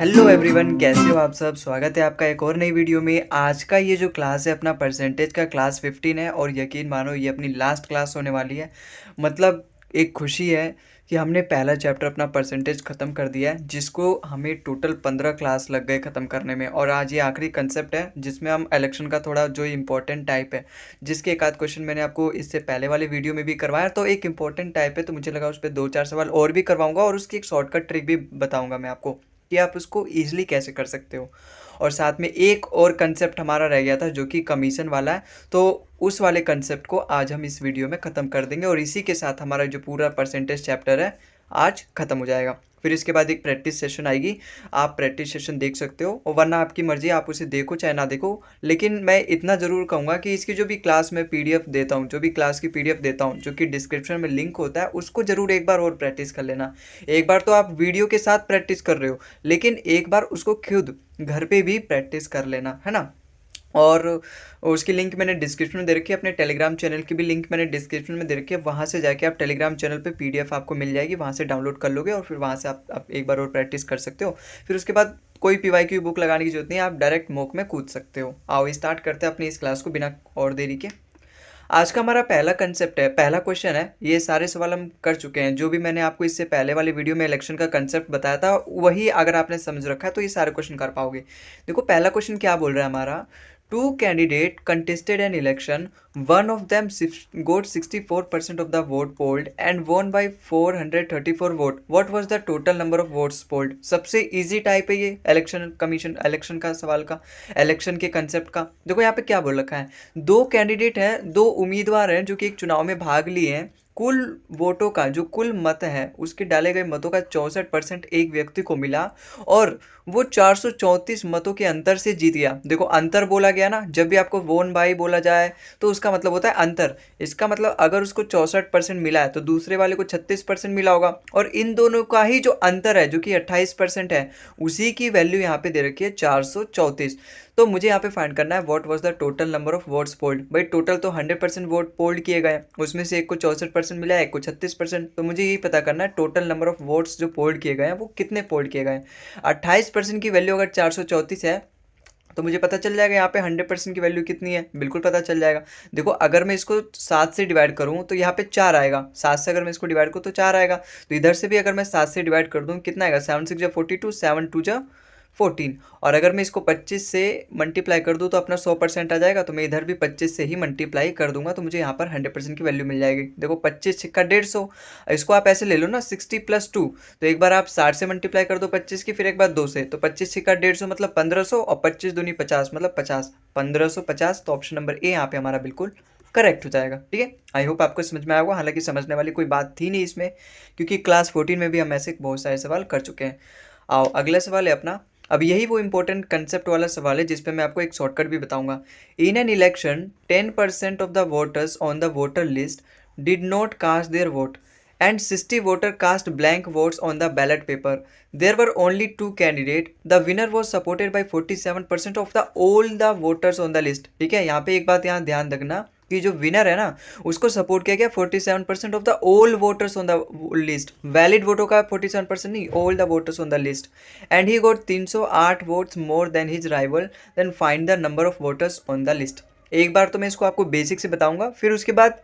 Hello everyone, कैसे हो आप सब। स्वागत है आपका एक और नई वीडियो में। आज का ये जो क्लास है अपना परसेंटेज का क्लास 15 है और यकीन मानो ये अपनी लास्ट क्लास होने वाली है। मतलब एक खुशी है कि हमने पहला चैप्टर अपना परसेंटेज ख़त्म कर दिया है, जिसको हमें टोटल 15 क्लास लग गए ख़त्म करने में। और आज ये आखिरी कंसेप्ट है जिसमें हम इलेक्शन का थोड़ा जो इंपॉर्टेंट टाइप है, जिसके एक आध क्वेश्चन मैंने आपको इससे पहले वाले वीडियो में भी करवाया, तो एक इंपॉर्टेंट टाइप है तो मुझे लगा उस पर 2-4 सवाल और भी करवाऊंगा और उसकी एक शॉर्टकट ट्रिक भी बताऊंगा मैं आपको कि आप उसको ईजिली कैसे कर सकते हो। और साथ में एक और कंसेप्ट हमारा रह गया था जो कि कमीशन वाला है, तो उस वाले कंसेप्ट को आज हम इस वीडियो में ख़त्म कर देंगे और इसी के साथ हमारा जो पूरा परसेंटेज चैप्टर है आज ख़त्म हो जाएगा। फिर इसके बाद एक प्रैक्टिस सेशन आएगी, आप प्रैक्टिस सेशन देख सकते हो और वरना आपकी मर्ज़ी, आप उसे देखो चाहे ना देखो। लेकिन मैं इतना ज़रूर कहूँगा कि इसकी जो भी क्लास में पीडीएफ देता हूँ, जो भी क्लास की पीडीएफ देता हूँ, जो कि डिस्क्रिप्शन में लिंक होता है, उसको ज़रूर एक बार और प्रैक्टिस कर लेना। एक बार तो आप वीडियो के साथ प्रैक्टिस कर रहे हो, लेकिन एक बार उसको खुद घर पे भी प्रैक्टिस कर लेना, है ना। और उसकी लिंक मैंने डिस्क्रिप्शन में दे रखी है, अपने टेलीग्राम चैनल की भी लिंक मैंने डिस्क्रिप्शन में दे रखी है। वहाँ से जाके आप टेलीग्राम चैनल पे पीडीएफ आपको मिल जाएगी, वहाँ से डाउनलोड कर लोगे और फिर वहाँ से आप एक बार और प्रैक्टिस कर सकते हो। फिर उसके बाद कोई पीवाई की बुक लगाने की जरूरत नहीं है, आप डायरेक्ट मॉक में कूद सकते हो। आओ स्टार्ट करते हैं अपनी इस क्लास को बिना और देरी के। आज का हमारा पहला कंसेप्ट है, पहला क्वेश्चन है। ये सारे सवाल हम कर चुके हैं, जो भी मैंने आपको इससे पहले वाली वीडियो में इलेक्शन का कंसेप्ट बताया था वही अगर आपने समझ रखा है तो ये सारे क्वेश्चन कर पाओगे। देखो पहला क्वेश्चन क्या बोल रहा है हमारा। Two candidate contested an election, one of them got 64% of the vote polled and won by 434 vote. What was the total number of votes polled? सबसे इजी टाइप है ये इलेक्शन कमीशन, इलेक्शन का सवाल का, इलेक्शन के concept का। देखो यहाँ पे क्या बोल रखा है, दो कैंडिडेट हैं, दो उम्मीदवार हैं जो कि एक चुनाव में भाग लिए हैं। कुल वोटों का जो कुल मत है उसके डाले गए मतों का 64% एक व्यक्ति को मिला और वो 434 मतों के अंतर से जीत गया। देखो अंतर बोला गया ना, जब भी आपको वोन बाई बोला जाए तो उसका मतलब होता है अंतर। इसका मतलब अगर उसको 64% मिला है तो दूसरे वाले को 36% मिला होगा, और इन दोनों का ही जो अंतर है जो कि 28% है, उसी की वैल्यू यहाँ पे दे रखी है 434। तो मुझे यहाँ पे फाइंड करना है what was the total number of votes polled. भाई टोटल तो 100% वोट पोल्ड किए गए, उसमें से एक को 64% मिला है, एक को 36%। तो मुझे यही पता करना है टोटल नंबर ऑफ वोट्स जो पोल्ड किए गए हैं वो कितने पोल्ड किए गए हैं। 28% की वैल्यू अगर 434 है तो मुझे पता चल जाएगा यहाँ पे 100% की वैल्यू कितनी है, बिल्कुल पता चल जाएगा। देखो अगर मैं इसको 7 से डिवाइड करूँ तो यहाँ पे 4 आएगा, 7 से अगर मैं इसको डिवाइड करूँ तो 4 आएगा। तो इधर से भी अगर मैं 7 से डिवाइड कर दूँ कितना आएगा, 7 6 जा 42, 7 2 जा 14। और अगर मैं इसको 25 से मल्टीप्लाई कर दूँ तो अपना 100% आ जाएगा, तो मैं इधर भी 25 से ही मल्टीप्लाई कर दूंगा तो मुझे यहाँ पर 100% की वैल्यू मिल जाएगी। देखो 25 छिक्का 150, इसको आप ऐसे ले लो ना 60 + 2। तो एक बार आप 60 से मल्टीप्लाई कर दो 25 की, फिर एक बार 2 से, तो 25 छिक्का 150 मतलब 1500 और 25 दूनी 50 मतलब 50, 1550। तो ऑप्शन नंबर ए यहाँ पे हमारा बिल्कुल करेक्ट हो जाएगा। ठीक है, आई होप आपको समझ में आया होगा। हालांकि समझने वाली कोई बात थी नहीं इसमें, क्योंकि क्लास 14 में भी हम ऐसे बहुत सारे सवाल कर चुके हैं। आओ अगला सवाल है अपना। अब यही वो इंपॉर्टेंट कंसेप्ट वाला सवाल है जिस पे मैं आपको एक शॉर्टकट भी बताऊंगा। In an election 10% of the voters on the voter list did not cast their vote and 60 voter cast blank votes on the ballot paper. There were only two candidates. The winner was supported by 47% of the all the voters on the list. ठीक है, यहाँ पे एक बात यहाँ ध्यान रखना कि जो विनर है ना उसको सपोर्ट किया गया 47% of the all voters on the list. Valid वोटों का 47% नहीं, all the voters on the list. And he got 308 votes more than his rival. Then find the number of voters on the list. एक बार तो मैं इसको आपको basic से बताऊंगा, फिर उसके बाद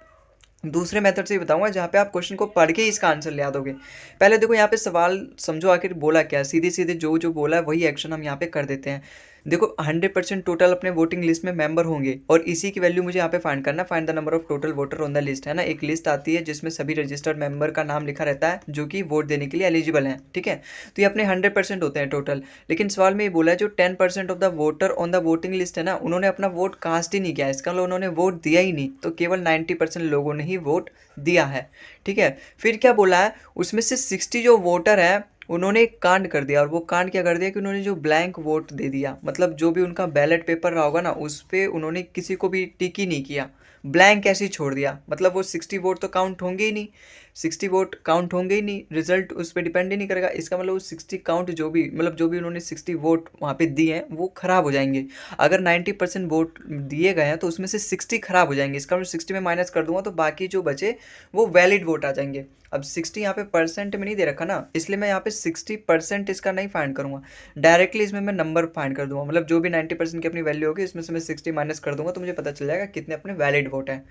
दूसरे मेथड से ही बताऊंगा जहाँ पे आप क्वेश्चन को पढ़ के ही इसका आंसर ले आ दोगे। पहले देखो यहाँ पे सवाल समझो आखिर बोला क्या, सीधे सीधे जो जो बोला है वही एक्शन हम यहाँ पे कर देते हैं। देखो 100% टोटल अपने वोटिंग लिस्ट में मेंबर होंगे और इसी की वैल्यू मुझे यहाँ पे फाइंड करना, find the number of total voter on the list, है ना। एक लिस्ट आती है जिसमें सभी रजिस्टर्ड मेंबर का नाम लिखा रहता है जो कि वोट देने के लिए एलिजिबल हैं। ठीक है, तो ये अपने 100% होते हैं टोटल। लेकिन सवाल में ये बोला है जो 10% of the voter on the voting list है ना, उन्होंने अपना वोट कास्ट ही नहीं किया, इसका मतलब उन्होंने वोट दिया ही नहीं, तो केवल 90% लोगों ने ही वोट दिया है। ठीक है, फिर क्या बोला है, उसमें से 60 जो वोटर है उन्होंने एक कांड कर दिया, और वो कांड क्या कर दिया कि उन्होंने जो ब्लैंक वोट दे दिया, मतलब जो भी उनका बैलेट पेपर रहा होगा ना उस पर उन्होंने किसी को भी टिक ही नहीं किया, ब्लैंक ऐसे ही छोड़ दिया, मतलब वो 60 वोट तो काउंट होंगे ही नहीं। 60 वोट काउंट होंगे ही नहीं, रिजल्ट उस पर डिपेंड ही नहीं करेगा। इसका मतलब 60 काउंट जो भी उन्होंने 60 वोट वहाँ पे दिए हैं वो खराब हो जाएंगे। अगर 90% वोट दिए गए हैं तो उसमें से 60 खराब हो जाएंगे। इसका मतलब 60 में माइनस कर दूंगा तो बाकी जो बचे वो वैलिड वोट आ जाएंगे। अब 60 यहाँ पे परसेंट में नहीं दे रखा ना, इसलिए मैं यहाँ पे 60% इसका नहीं फाइंड करूँगा, डायरेक्टली इसमें मैं नंबर फाइंड कर दूंगा। मतलब जो भी 90% की अपनी वैल्यू होगी इसमें से मैं 60 माइनस कर दूंगा तो मुझे पता चल जाएगा कितने अपने वैलिड वोट हैं।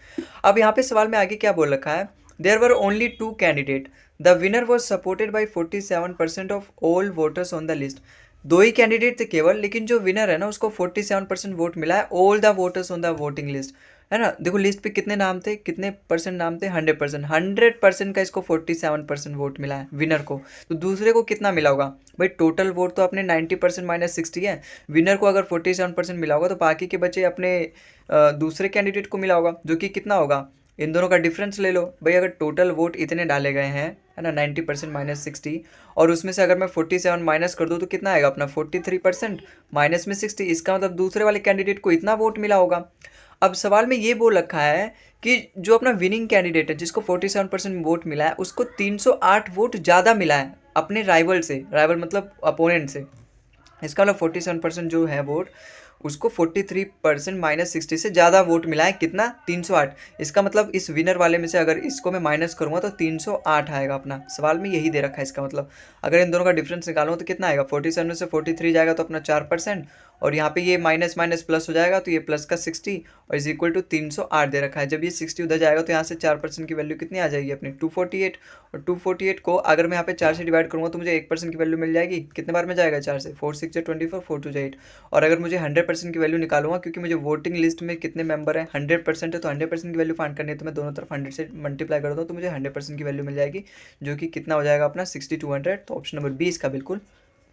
अब यहाँ पे सवाल में आगे क्या बोल रखा है, there were only 2 candidate, the winner was supported by 47% of all voters on the list. दो ही कैंडिडेट थे केवल, लेकिन जो विनर है ना उसको 47% वोट मिला है all the voters on the voting list, है ना। देखो लिस्ट पे कितने नाम थे, कितने परसेंट नाम थे, 100%। 100% का इसको 47% वोट मिला है विनर को। तो दूसरे को कितना मिला होगा भाई, टोटल वोट तो अपने 90% माइनस 60 है, विनर को अगर 47% मिला होगा तो बाकी के बचे अपने दूसरे कैंडिडेट को मिला होगा, जो कि कितना होगा, इन दोनों का डिफरेंस ले लो भाई। अगर टोटल वोट इतने डाले गए हैं, है ना, 90% माइनस 60, और उसमें से अगर मैं 47 माइनस कर दूँ तो कितना आएगा अपना 43% माइनस में 60, इसका मतलब दूसरे वाले कैंडिडेट को इतना वोट मिला होगा। अब सवाल में ये बोल रखा है कि जो अपना विनिंग कैंडिडेट है जिसको 47% वोट मिला है उसको 308 वोट ज़्यादा मिला है अपने राइवल से, राइवल मतलब अपोनेंट से। इसका मतलब 47% जो है वोट उसको 43% माइनस 60 से ज़्यादा वोट मिला है, कितना 308। इसका मतलब इस विनर वाले में से अगर इसको मैं माइनस करूँगा तो 308 आएगा अपना। सवाल में यही दे रखा है। इसका मतलब अगर इन दोनों का डिफरेंस निकालूँ तो कितना आएगा, 47 में से 43 जाएगा तो अपना 4%, और यहाँ पे ये माइनस माइनस प्लस हो जाएगा तो ये प्लस का 60 और इज इक्वल टू 308 दे रखा है। जब ये 60 उधर जाएगा तो यहाँ से 4% की वैल्यू कितनी आ जाएगी अपनी 248, और 248 को अगर मैं यहाँ पे 4 से डिवाइड करूँगा तो मुझे 1% की वैल्यू मिल जाएगी। कितने बार में जाएगा 4 से, 4 6 24, 4 2 8। और अगर मुझे 100% की वैल्यू निकालूंगा, क्योंकि मुझे वोटिंग लिस्ट में कितने मेंबर हैं 100% है, तो 100% की वैल्यू फाइंड करनी है तो मैं दोनों तरफ 100 से मल्टीप्लाई कर दूँ तो मुझे 100% की वैल्यू मिल जाएगी, जो कि कितना हो जाएगा अपना 6200। तो ऑप्शन नंबर बी इसका बिल्कुल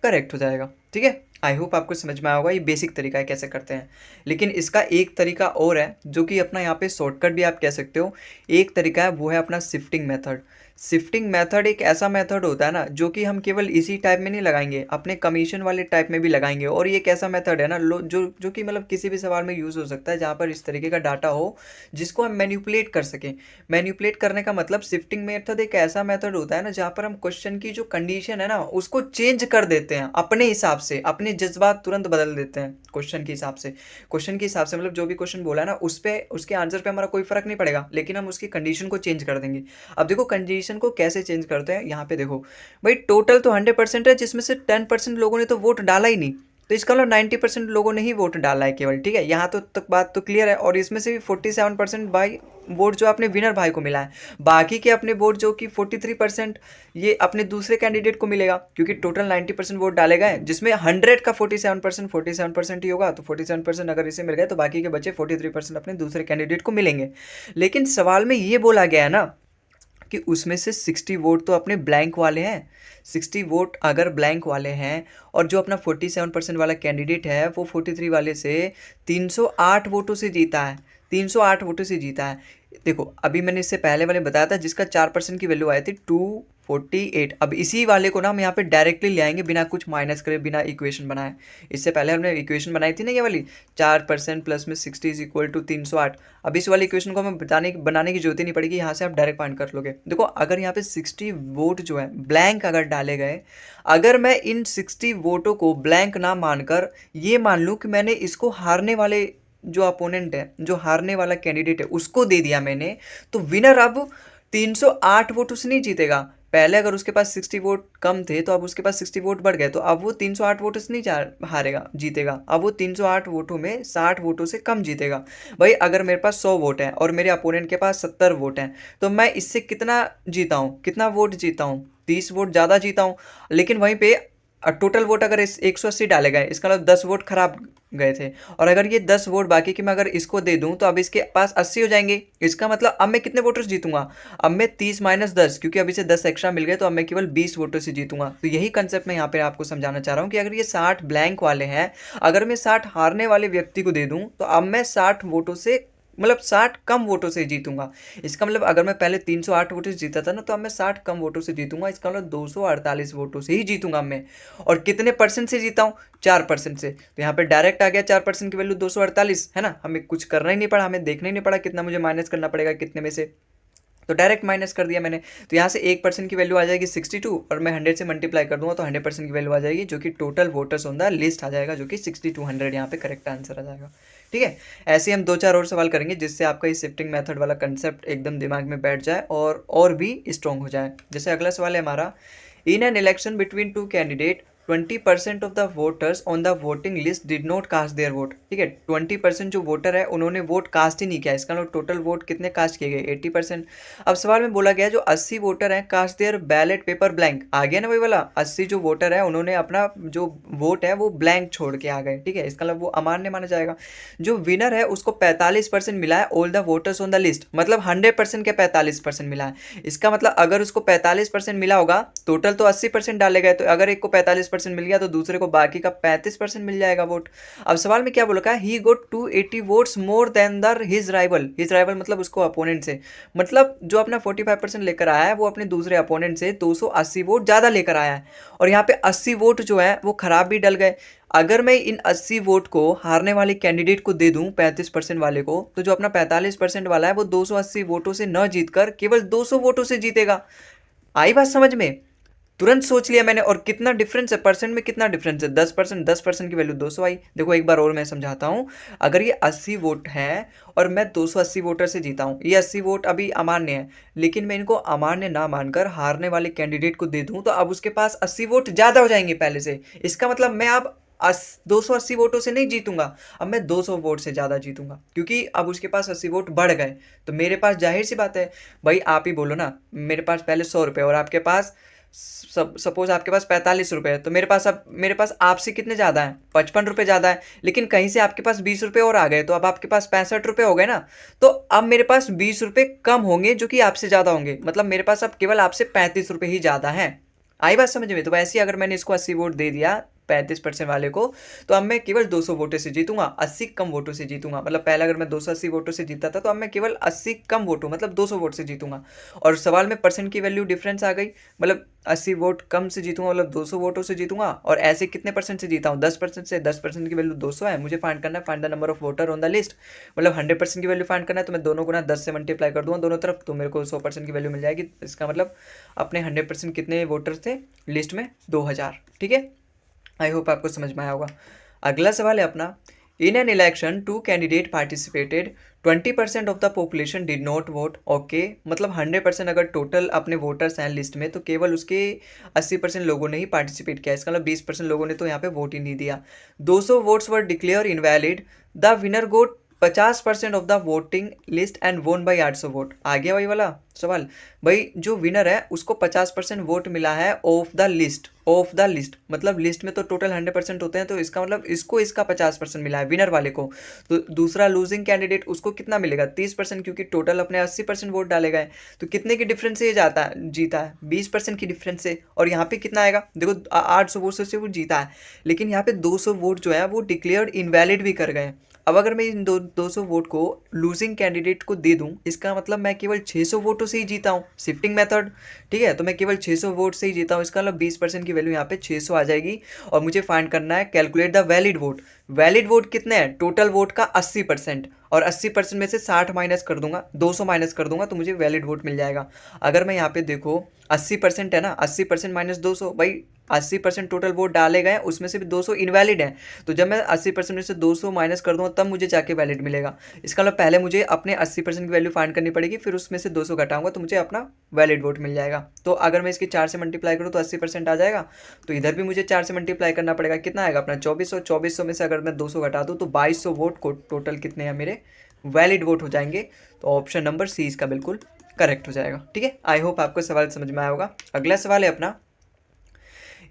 करेक्ट हो जाएगा। ठीक है, आई होप आपको समझ में आया होगा। ये बेसिक तरीका है कैसे करते हैं, लेकिन इसका एक तरीका और है जो कि अपना यहाँ पे शॉर्टकट भी आप कह सकते हो। एक तरीका है वो है अपना शिफ्टिंग मेथड। शिफ्टिंग मेथड एक ऐसा मेथड होता है ना जो कि हम केवल इसी टाइप में नहीं लगाएंगे, अपने कमीशन वाले टाइप में भी लगाएंगे। और ये एक ऐसा मेथड है ना जो कि मतलब किसी भी सवाल में यूज़ हो सकता है जहाँ पर इस तरीके का डाटा हो जिसको हम मैनिपुलेट कर सकें। मैनिपुलेट करने का मतलब शिफ्टिंग मेथड एक ऐसा मेथड होता है ना जहाँ पर हम क्वेश्चन की जो कंडीशन है ना उसको चेंज कर देते हैं अपने हिसाब से, अपने जज्बात तुरंत बदल देते हैं क्वेश्चन के हिसाब से। क्वेश्चन के हिसाब से मतलब जो भी क्वेश्चन बोला है ना उस पर, उसके आंसर पे हमारा कोई फर्क नहीं पड़ेगा, लेकिन हम उसकी कंडीशन को चेंज कर देंगे। अब देखो कंडीशन को कैसे चेंज करते हैं, यहाँ पे देखो भाई टोटल तो 100% है, जिसमें से 10% लोगों ने तो वोट डाला ही नहीं, तो इसका मतलब 90% लोगों ने ही वोट डाला है केवल। ठीक है, यहाँ तो तक बात तो क्लियर है। और इसमें से भी 47% भाई वोट जो अपने विनर भाई को मिला है, बाकी के अपने वोट जो कि 43% ये अपने दूसरे कैंडिडेट को मिलेगा, क्योंकि टोटल 90% वोट डाले गए जिसमें 100 का 47% ही होगा। तो 47% अगर इसे मिल गए तो बाकी के बचे 43% अपने दूसरे कैंडिडेट को मिलेंगे। लेकिन सवाल में ये बोला गया है ना कि उसमें से 60 वोट तो अपने ब्लैंक वाले हैं। 60 वोट अगर ब्लैंक वाले हैं और जो अपना 47% वाला कैंडिडेट है वो 43 वाले से 308 वोटों से जीता है, 308 वोटों से जीता है। देखो अभी मैंने इससे पहले वाले बताया था जिसका 4% की वैल्यू आई थी 248। अब इसी वाले को ना हम यहाँ पे डायरेक्टली ले आएंगे बिना कुछ माइनस करे, बिना इक्वेशन बनाए। इससे पहले हमने इक्वेशन बनाई थी ना ये वाली, 4% प्लस में 60 इज इक्वल टू 308। अब इस वाली इक्वेशन को हमें बनाने की जरूरत ही नहीं पड़ेगी, यहाँ से आप डायरेक्ट फाइंड कर लोगे। देखो अगर यहाँ पे 60 वोट जो है ब्लैंक अगर डाले गए, अगर मैं इन 60 वोटों को ब्लैंक ना मानकर ये मान लूँ कि मैंने इसको हारने वाले जो अपोनेंट है, जो हारने वाला कैंडिडेट है उसको दे दिया मैंने, तो विनर अब 308 वोटों से नहीं जीतेगा। पहले अगर उसके पास 60 वोट कम थे तो अब उसके पास 60 वोट बढ़ गए, तो अब वो 308 वोटों से नहीं हारेगा, जीतेगा। अब वो 308 वोटों में 60 वोटों से कम जीतेगा। भाई अगर मेरे पास 100 वोट है और मेरे अपोनेंट के पास 70 वोट हैं, तो मैं इससे कितना जीता हूँ, कितना वोट जीता हूँ, 30 वोट ज़्यादा जीता हूँ। लेकिन वहीं पे टोटल वोट अगर 180 डाले गए, इसका मतलब 10 वोट खराब गए थे, और अगर ये 10 वोट बाकी के मैं अगर इसको दे दूं तो अब इसके पास 80 हो जाएंगे। इसका मतलब अब मैं कितने वोटर्स जीतूंगा, अब मैं 30 माइनस 10, क्योंकि अभी से 10 एक्स्ट्रा मिल गए तो अब मैं केवल 20 वोटों से जीतूंगा। तो यही कंसेप्ट मैं यहाँ पे आपको समझाना चाह रहा हूँ कि अगर ये 60 ब्लैंक वाले हैं, अगर मैं 60 हारने वाले व्यक्ति को दे दूँ तो अब मैं 60 वोटों से, मतलब 60 कम वोटों से जीतूंगा। इसका मतलब अगर मैं पहले 308 वोटों से जीता था ना, तो अब मैं 60 कम वोटों से जीतूंगा। इसका मतलब 248 वोटों से ही जीतूंगा मैं। और कितने परसेंट से जीता हूँ, 4% से। तो यहाँ पे डायरेक्ट आ गया 4% की वैल्यू 248, है ना। हमें कुछ करना ही नहीं पड़ा, हमें देखना ही नहीं पड़ा कितना मुझे माइनस करना पड़ेगा कितने में से। तो डायरेक्ट माइनस कर दिया मैंने। तो यहाँ से 1% की वैल्यू आ जाएगी 62 और मैं 100 से मल्टीप्लाई कर दूंगा तो 100% की वैल्यू आ जाएगी, जो कि total voters on the list आ जाएगा, जो कि 6200 यहाँ पे करेक्ट आंसर आ जाएगा। ठीक है, ऐसे ही हम 2-4 और सवाल करेंगे जिससे आपका ये शिफ्टिंग मेथड वाला कंसेप्ट एकदम दिमाग में बैठ जाए और भी स्ट्रॉन्ग हो जाए। जैसे अगला सवाल है हमारा, in an election between two candidate 20% of the voters on the voting list did not cast their vote. ठीक है, 20% जो वोटर है उन्होंने वोट कास्ट ही नहीं किया, इसका मतलब टोटल वोट कितने कास्ट किए गए 80%। अब सवाल में बोला गया जो 80 वोटर हैं cast their ballot paper blank, आ गया ना वही वाला, 80 जो वोटर है उन्होंने अपना जो वोट है वो ब्लैंक छोड़ के आ गए। ठीक है, इसका मतलब वो अमान्य माना जाएगा। जो विनर है उसको 45% मिला है all the voters on the list, मतलब 100% के 45% मिला है। इसका मतलब अगर उसको 45% मिला होगा, टोटल तो 80% डाले गए, तो अगर एक को 45% मिल गया तो दूसरे को बाकी का 35% मिल जाएगा वोट। अब सवाल में क्या बोला है, ही गोट 280 votes more then the his rival. His rival मतलब उसको अपोनेंट से, मतलब जो अपना 45% लेकर आया है वो अपने दूसरे अपोनेंट से 280 वोट ज़्यादा लेकर आया है। और यहाँ पे 80 वोट जो है वो खराब भी डल गए। अगर मैं इन 80 वोट को हारने वाले कैंडिडेट को दे दूं 35% वाले को, तो जो अपना 45% वाला है वो 280 वोटों से न जीतकर केवल 200 वोटों से जीतेगा। आई बात समझ में? तुरंत सोच लिया मैंने। और कितना डिफरेंस है परसेंट में, कितना डिफरेंस है 10%, 10% की वैल्यू 200 आई। देखो एक बार और मैं समझाता हूँ। अगर ये 80 वोट है और मैं 280 वोटर से जीता हूँ, ये 80 वोट अभी अमान्य है, लेकिन मैं इनको अमान्य ना मानकर हारने वाले कैंडिडेट को दे दूँ तो अब उसके पास 80 वोट ज़्यादा हो जाएंगे पहले से। इसका मतलब मैं अब 280 वोटों से नहीं जीतूंगा, अब मैं 200 वोट से ज़्यादा जीतूंगा, क्योंकि अब उसके पास 80 वोट बढ़ गए। तो मेरे पास जाहिर सी बात है भाई, आप ही बोलो ना, मेरे पास पहले 100 रुपये और आपके पास सपोज आपके पास 45 रुपये है, तो मेरे पास आपसे कितने ज़्यादा हैं, 55 रुपये ज़्यादा है। लेकिन कहीं से आपके पास 20 रुपये और आ गए तो अब आपके पास 65 रुपये हो गए ना। तो अब मेरे पास 20 रुपये कम होंगे जो कि आपसे ज़्यादा होंगे, मतलब मेरे पास अब केवल आपसे 35 रुपये ही ज़्यादा हैं। आई बात समझ में? तो वैसे ही अगर मैंने इसको 80 वोट दे दिया 35% वाले को, तो अब मैं केवल 200 वोटों से जीतूंगा, 80 कम वोटों से जीतूंगा। मतलब पहले अगर मैं 280 वोटों से जीता था तो अब मैं केवल 80 कम वोटों मतलब 200 वोट से जीतूंगा। और सवाल में परसेंट की वैल्यू डिफरेंस आ गई, मतलब 80 वोट कम से जीतूंगा मतलब 200 वोटों से जीतूंगा। और ऐसे कितने परसेंट से जीता हूँ, 10% से। 10% की वैल्यू 200 है, मुझे फाइंड करना है find the number of voter on the list. मतलब 100% की वैल्यू फाइंड करना है तो मैं दोनों को ना 10 से मल्टीप्लाई कर दूंगा दोनों तरफ, तो मेरे को 100% की वैल्यू मिल जाएगी। इसका मतलब अपने 100% कितने वोटर थे लिस्ट में, 2000। ठीक है, आई होप आपको समझ में आया होगा। अगला सवाल है अपना, in an election two candidate participated 20% of the population did not vote. Okay, मतलब 100% अगर टोटल अपने वोटर्स हैं लिस्ट में तो केवल उसके 80% लोगों ने ही पार्टिसिपेट किया, इसका मतलब 20% लोगों ने तो यहाँ पे वोट ही नहीं दिया। 200 votes were declared invalid, the winner got 50% of the voting list and won by 800 vote. आ गया वही वाला सवाल, भाई जो विनर है उसको 50% वोट मिला है of the list. Of the list मतलब लिस्ट में तो टोटल 100% होते हैं, तो इसका मतलब इसको इसका 50% मिला है विनर वाले को। तो दूसरा लूजिंग कैंडिडेट उसको कितना मिलेगा 30%, क्योंकि टोटल अपने 80% वोट डाले गए। तो कितने की डिफरेंस से ये जाता है, जीता है 20% की डिफरेंस से। और यहाँ पे कितना आएगा, देखो 800 वोट से वो जीता है, लेकिन यहाँ पे 200 वोट जो है वो डिक्लेयर्ड इनवैलिड भी कर गए। अब अगर मैं इन 200 वोट को लूजिंग कैंडिडेट को दे दूं, इसका मतलब मैं केवल 600 वोटों से ही जीता हूं, शिफ्टिंग मेथड। ठीक है, तो मैं केवल 600 वोट से ही जीता हूं, इसका मतलब 20% की वैल्यू यहाँ पे 600 आ जाएगी। और मुझे फाइंड करना है calculate the valid vote. Valid vote कितने हैं, टोटल वोट का 80%, और 80% में से 60 माइनस कर दूंगा, 200 माइनस कर दूंगा तो मुझे वैलिड वोट मिल जाएगा। अगर मैं यहाँ पे देखो 80% है ना, 80% माइनस 200, भाई 80% टोटल वोट डाले गए उसमें से भी 200 इनवैलिड हैं। तो जब मैं 80% में से 200 माइनस कर दूंगा तब मुझे जाके वैलिड मिलेगा। इसका मतलब पहले मुझे अपने 80% की वैल्यू फाइंड करनी पड़ेगी, फिर उसमें से 200 घटाऊंगा तो मुझे अपना वैलिड वोट मिल जाएगा। तो अगर मैं इसकी 4 से मल्टीप्लाई करूँ तो 80% आ जाएगा, तो इधर भी मुझे 4 से मल्टीप्लाई करना पड़ेगा, कितना आएगा अपना 2400। 2400 में से अगर मैं 200 घटा दूँ तो 2200 वोट को टोटल कितने हैं मेरे वैलिड वोट हो जाएंगे। तो ऑप्शन नंबर सी इसका बिल्कुल करेक्ट हो जाएगा। ठीक है, आई होप आपको सवाल समझ में आया होगा। अगला सवाल है अपना,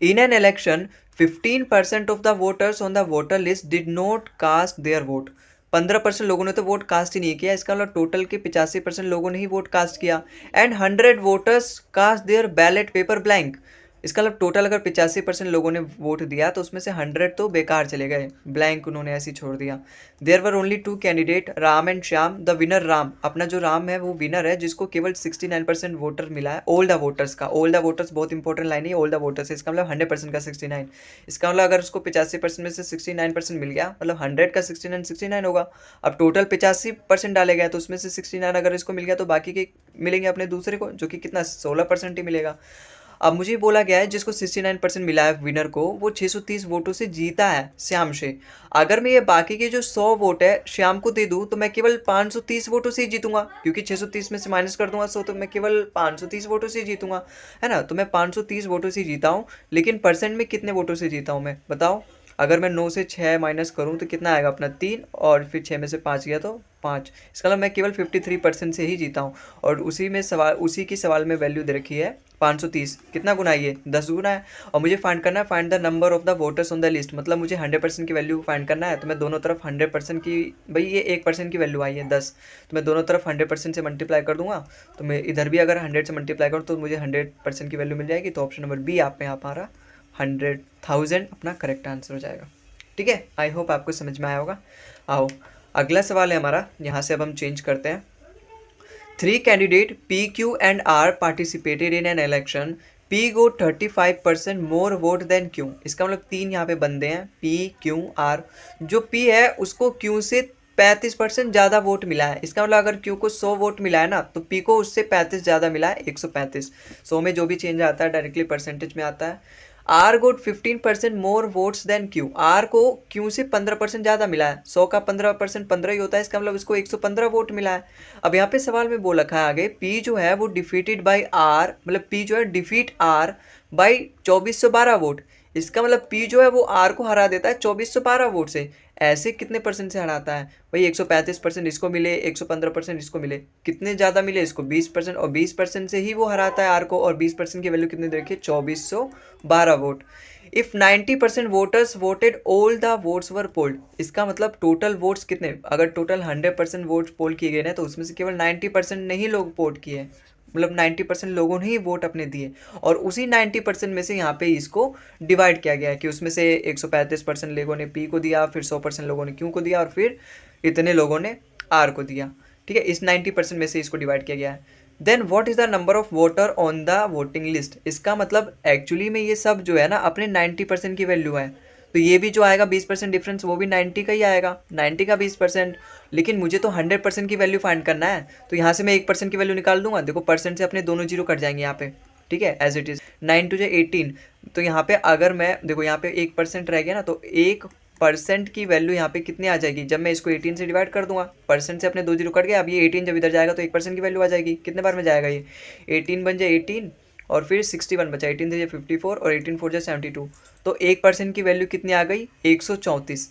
in an election 15% of the voters on the voter list did not cast their vote. 15% लोगों ने तो वोट कास्ट ही नहीं किया, इसका मतलब टोटल के 85% लोगों ने ही वोट कास्ट किया। And 100 voters cast their ballot paper blank. इसका मतलब टोटल अगर 85% लोगों ने वोट दिया तो उसमें से 100 तो बेकार चले गए, ब्लैंक उन्होंने ऐसे ही छोड़ दिया। There were only 2 candidate, Ram and Shyam. The winner Ram, अपना जो राम है वो विनर है, जिसको केवल 69% वोटर मिला है। ऑल द वोटर्स का, ऑल द वोटर्स बहुत इंपॉर्टेंट लाइन है, ऑल द वोटर्स, इसका मतलब 100% का 69। इसका मतलब अगर उसको 85% में से 69% मिल गया, मतलब 100 का 69 69 होगा। अब टोटल 85% डाले गए तो उसमें से 69 अगर इसको मिल गया तो बाकी के मिलेंगे अपने दूसरे को, जो कि कितना 16% ही मिलेगा। अब मुझे बोला गया है जिसको 69% मिला है विनर को, वो 630 वोटों से जीता है श्याम से। अगर मैं ये बाकी के जो 100 वोट है श्याम को दे दूं तो मैं केवल 530 वोटों से ही जीतूंगा, क्योंकि 630 में से माइनस कर दूंगा 100, तो मैं केवल 530 वोटों से ही जीतूंगा, है ना। तो मैं 530 वोटों से जीता हूँ, लेकिन परसेंट में कितने वोटों से जीता हूँ मैं बताओ। अगर मैं 9 से 6 माइनस करूँ तो कितना आएगा अपना 3, और फिर 6 में से 5 गया तो 5। इसका मतलब मैं केवल 53% से ही जीता हूँ। और उसी में सवाल, उसी की सवाल में वैल्यू दे रखी है 530, कितना गुना है ये 10 गुना है। और मुझे फाइंड करना है, find the number of the voters on the list, मतलब मुझे 100% की वैल्यू फाइंड करना है। तो मैं दोनों तरफ 100% की, भाई ये 1% की वैल्यू आई है 10, तो मैं दोनों तरफ 100% से मल्टीप्लाई कर दूंगा। तो मैं इधर भी अगर 100 से मल्टीप्लाई करूँ तो मुझे 100% की वैल्यू मिल जाएगी। तो ऑप्शन नंबर बी आप में यहाँ हमारा 100,000 अपना करेक्ट आंसर हो जाएगा। ठीक है, आई होप आपको समझ में आया होगा। आओ अगला सवाल है हमारा, यहाँ से अब हम चेंज करते हैं। 3 candidate P, Q and R participated in an election. P got 35% more vote than Q। इसका मतलब 3 यहाँ पे बंदे हैं P, Q, R। जो P है उसको Q से 35% ज़्यादा वोट मिला है। इसका मतलब अगर Q को 100 वोट मिला है ना, तो P को उससे 35 ज़्यादा मिला है, 135। 100 में जो भी चेंज आता है डायरेक्टली परसेंटेज में आता है। R got 15% more votes than Q. R को क्यू से 15% ज़्यादा मिला है, 100 का 15% 15 ही होता है, इसका मतलब इसको 115 वोट मिला है। अब यहाँ पे सवाल में बोल रखा है आगे, पी जो है वो डिफीटेड बाय आर, मतलब पी जो है डिफीट आर बाई 2412 वोट। इसका मतलब पी जो है वो आर को हरा देता है 2412 वोट से। ऐसे कितने परसेंट से हराता है भाई, 135% इसको मिले, 115% इसको मिले, कितने ज़्यादा मिले इसको 20%, और 20% से ही वो हराता है आर को। और 20% की वैल्यू कितनी देखिए 2412 vote. If 90% voters voted all the votes were polled, इसका मतलब टोटल वोट्स कितने, अगर टोटल 100% वोट्स पोल किए गए ना तो उसमें से केवल 90% नहीं लोग वोट किए, मतलब 90% लोगों ने ही वोट अपने दिए। और उसी 90% में से यहाँ पे इसको डिवाइड किया गया है कि उसमें से 135% लोगों ने पी को दिया, फिर 100% लोगों ने क्यू को दिया, और फिर इतने लोगों ने आर को दिया। ठीक है, इस 90% में से इसको डिवाइड किया गया है। Then what is the number of voter on the voting list. इसका मतलब एक्चुअली में ये सब जो है ना अपने 90% की वैल्यू है, तो ये भी जो आएगा 20% डिफरेंस वो भी 90 का ही आएगा, 90 का 20%। लेकिन मुझे तो 100% की वैल्यू फाइंड करना है, तो यहाँ से मैं 1% की वैल्यू निकाल दूंगा। देखो परसेंट से अपने दोनों जीरो कट जाएंगे यहाँ पे। ठीक है, एज इट इज़ 9 टू 18। तो यहाँ पे अगर मैं देखो यहाँ पे 1% रह गया ना, तो 1% की वैल्यू यहाँ पे कितनी आ जाएगी, जब मैं इसको 18 से डिवाइड कर दूंगा, परसेंट से अपने दो जीरो कट गया। अब ये 18 जब इधर जाएगा तो 1% की वैल्यू आ जाएगी। कितने बार में जाएगा ये 18 बन जाए 18, और फिर 61 बचा, 18 से 54 और 18 4 जाए 72। तो 1% की वैल्यू कितनी आ गई 134,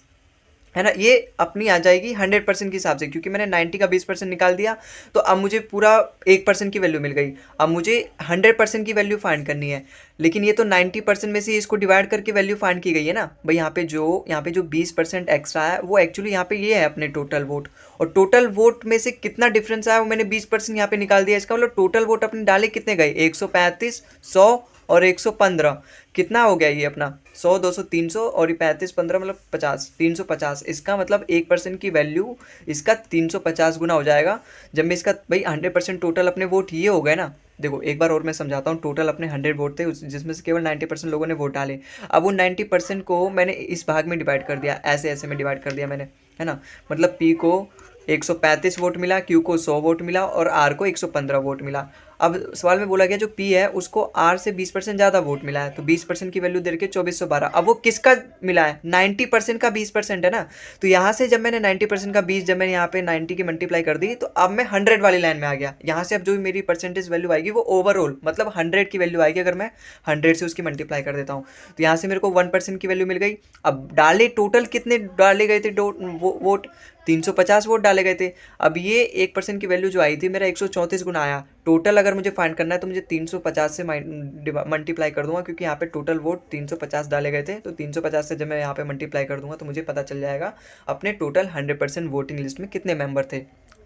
है ना। ये अपनी आ जाएगी 100% के हिसाब से, क्योंकि मैंने 90 का 20% निकाल दिया, तो अब मुझे पूरा 1% की वैल्यू मिल गई। अब मुझे 100% की वैल्यू फाइंड करनी है, लेकिन ये तो 90% में से इसको डिवाइड करके वैल्यू फाइंड की गई है ना भाई। यहाँ पे जो 20% एक्स्ट्रा है वो एक्चुअली यहाँ पे ये है अपने टोटल वोट, और टोटल वोट में से कितना डिफरेंस आया वो मैंने 20% यहाँ पे निकाल दिया। इसका मतलब टोटल वोट अपने डाले कितने गए 135, 100 और 115, कितना हो गया ये अपना 100, 200, 300 और ये 35, 15 मतलब 50, 350। इसका मतलब 1% की वैल्यू इसका 350 गुना हो जाएगा। जब मैं इसका भाई 100% टोटल अपने वोट ये हो गए ना, देखो एक बार और मैं समझाता हूँ। टोटल अपने 100 वोट थे जिसमें से केवल 90% लोगों ने वोट डाले। अब वो 90% को मैंने इस भाग में डिवाइड कर दिया, ऐसे ऐसे में डिवाइड कर दिया मैंने, है ना। मतलब पी को 135 वोट मिला, क्यू को 100 वोट मिला, और आर को 115 वोट मिला। अब सवाल में बोला गया जो पी है उसको आर से 20% ज़्यादा वोट मिला है, तो 20% की वैल्यू दे के 2412। अब वो किसका मिला है 90% का 20% है ना। तो यहाँ से जब मैंने 90% का 20, जब मैंने यहाँ पे 90 की मल्टीप्लाई कर दी, तो अब मैं 100 वाली लाइन में आ गया। यहाँ से अब जो मेरी परसेंटेज वैल्यू आएगी वो ओवरऑल मतलब 100 की वैल्यू आएगी, अगर मैं 100 से उसकी मल्टीप्लाई कर देता हूँ। तो यहाँ से मेरे को 1% की वैल्यू मिल गई। अब डाले टोटल कितने डाले गए थे वोट, 350 वोट डाले गए थे। अब ये 1% की वैल्यू जो आई थी मेरा 134 गुना आया। टोटल अगर मुझे फाइंड करना है तो मुझे 350 से मल्टीप्लाई कर दूंगा, क्योंकि यहाँ पे टोटल वोट 350 डाले गए थे। तो 350 से जब मैं यहाँ पे मल्टीप्लाई कर दूंगा तो मुझे पता चल जाएगा अपने टोटल 100% वोटिंग लिस्ट में कितने मेंबर थे।